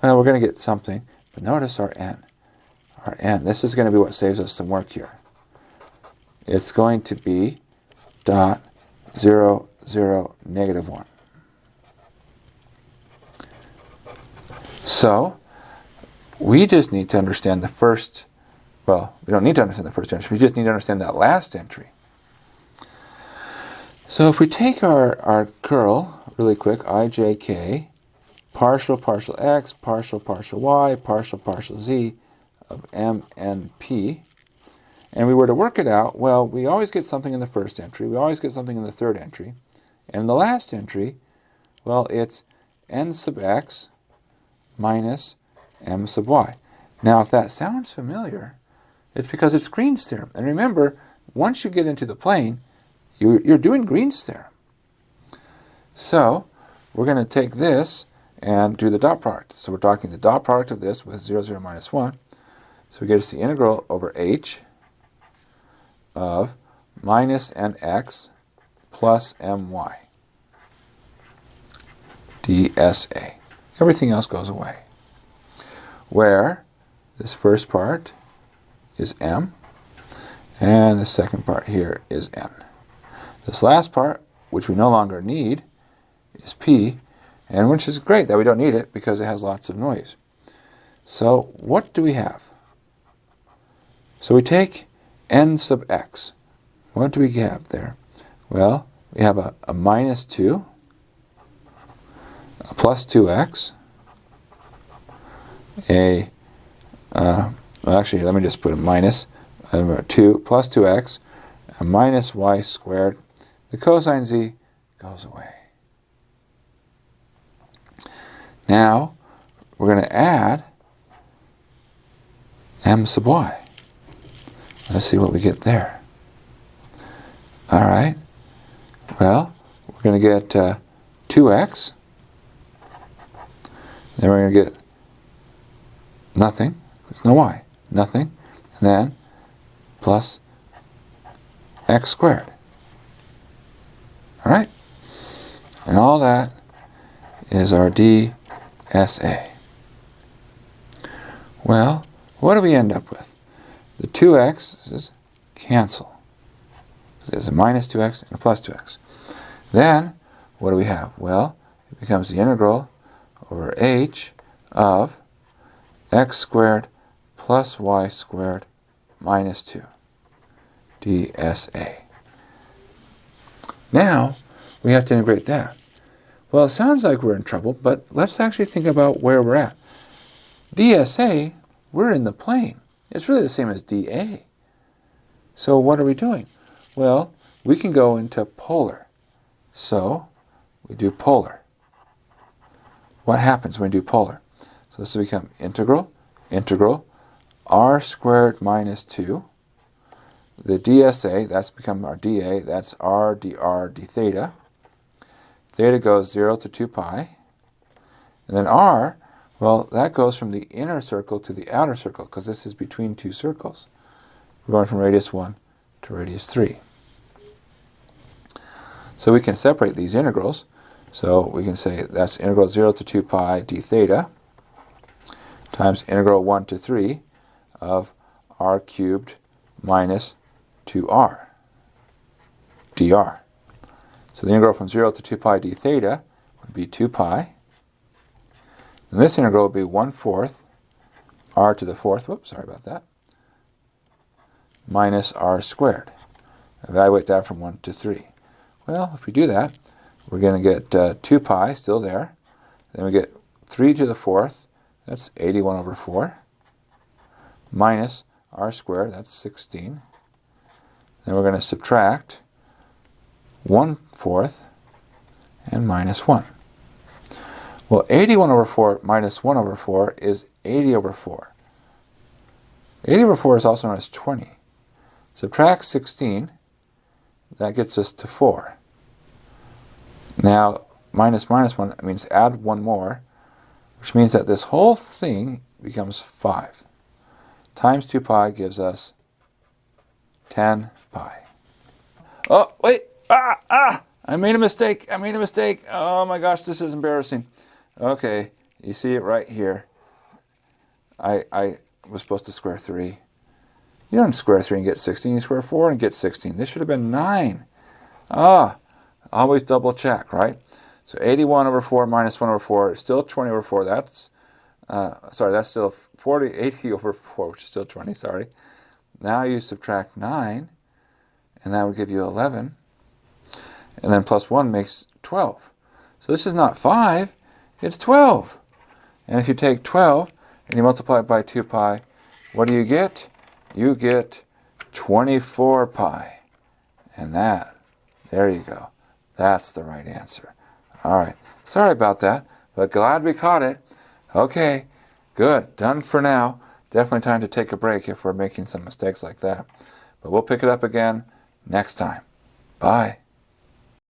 A: well, we're going to get something. But notice our n. Our n, this is going to be what saves us some work here. It's going to be dot 0, 0, negative 1. So, we just need to understand the first, well, we don't need to understand the first entry, we just need to understand that last entry. So if we take our curl really quick, ijk, partial x, partial y, partial z of m and p, and we were to work it out, well, we always get something in the first entry, we always get something in the third entry, and in the last entry, well, it's n sub x minus m sub y. Now, if that sounds familiar, it's because it's Green's theorem. And remember, once you get into the plane, you're doing Green's theorem. So, we're going to take this and do the dot product. So we're talking the dot product of this with 0, 0, minus 1. So we get us the integral over h of minus nx plus my dsa. Everything else goes away. Where this first part is m, and the second part here is n. This last part, which we no longer need, is p, and which is great that we don't need it because it has lots of noise. So what do we have? So we take n sub x. What do we have there? Well, we have a minus 2, a plus 2x, well, actually, let me just put a minus 2 plus 2x, a minus y squared. The cosine z goes away. Now, we're going to add m sub y. Let's see what we get there. All right. Well, we're going to get 2x. Then we're going to get nothing. There's no y. Nothing. And then plus x squared. All right? And all that is our dSA. Well, what do we end up with? The 2x's cancel. There's a minus 2x and a plus 2x. Then, what do we have? Well, it becomes the integral over h of x squared plus y squared minus 2 dSA. Now, we have to integrate that. Well, it sounds like we're in trouble, but let's actually think about where we're at. dSA, we're in the plane. It's really the same as dA. So what are we doing? Well, we can go into polar. So we do polar. What happens when we do polar? So this will become integral r squared minus 2. The dSA, that's become our dA, that's r dr d theta. Theta goes 0 to 2 pi. And then r, well, that goes from the inner circle to the outer circle, because this is between two circles. We're going from radius 1 to radius 3. So we can separate these integrals. So we can say that's integral 0 to 2 pi d theta times integral 1 to 3 of r cubed minus 2r dr. So the integral from 0 to 2 pi d theta would be 2 pi. And this integral would be 1/4 r to the 4th, whoops, sorry about that, minus r squared. Evaluate that from 1 to 3. Well, if we do that, we're going to get 2 pi still there. Then we get 3 to the 4th, that's 81 over 4, minus r squared, that's 16. Then we're going to subtract 1/4 and minus 1. Well, 81 over 4 minus 1 over 4 is 80 over 4. 80 over 4 is also known as 20. Subtract 16, that gets us to 4. Now, minus 1 means add 1 more, which means that this whole thing becomes 5. Times 2 pi gives us 10 pi. Oh, wait! I made a mistake! Oh my gosh, this is embarrassing. Okay, you see it right here. I was supposed to square 3. You don't square 3 and get 16, you square 4 and get 16. This should have been 9. Always double check, right? So 81 over 4 minus 1 over 4 is still 20 over 4. That's still 80 over 4, which is still 20, sorry. Now you subtract 9, and that would give you 11. And then plus 1 makes 12. So this is not 5, it's 12. And if you take 12 and you multiply it by 2 pi, what do you get? You get 24 pi. And there you go. That's the right answer. All right. Sorry about that, but glad we caught it. Okay, good. Done for now. Definitely time to take a break if we're making some mistakes like that. But we'll pick it up again next time. Bye.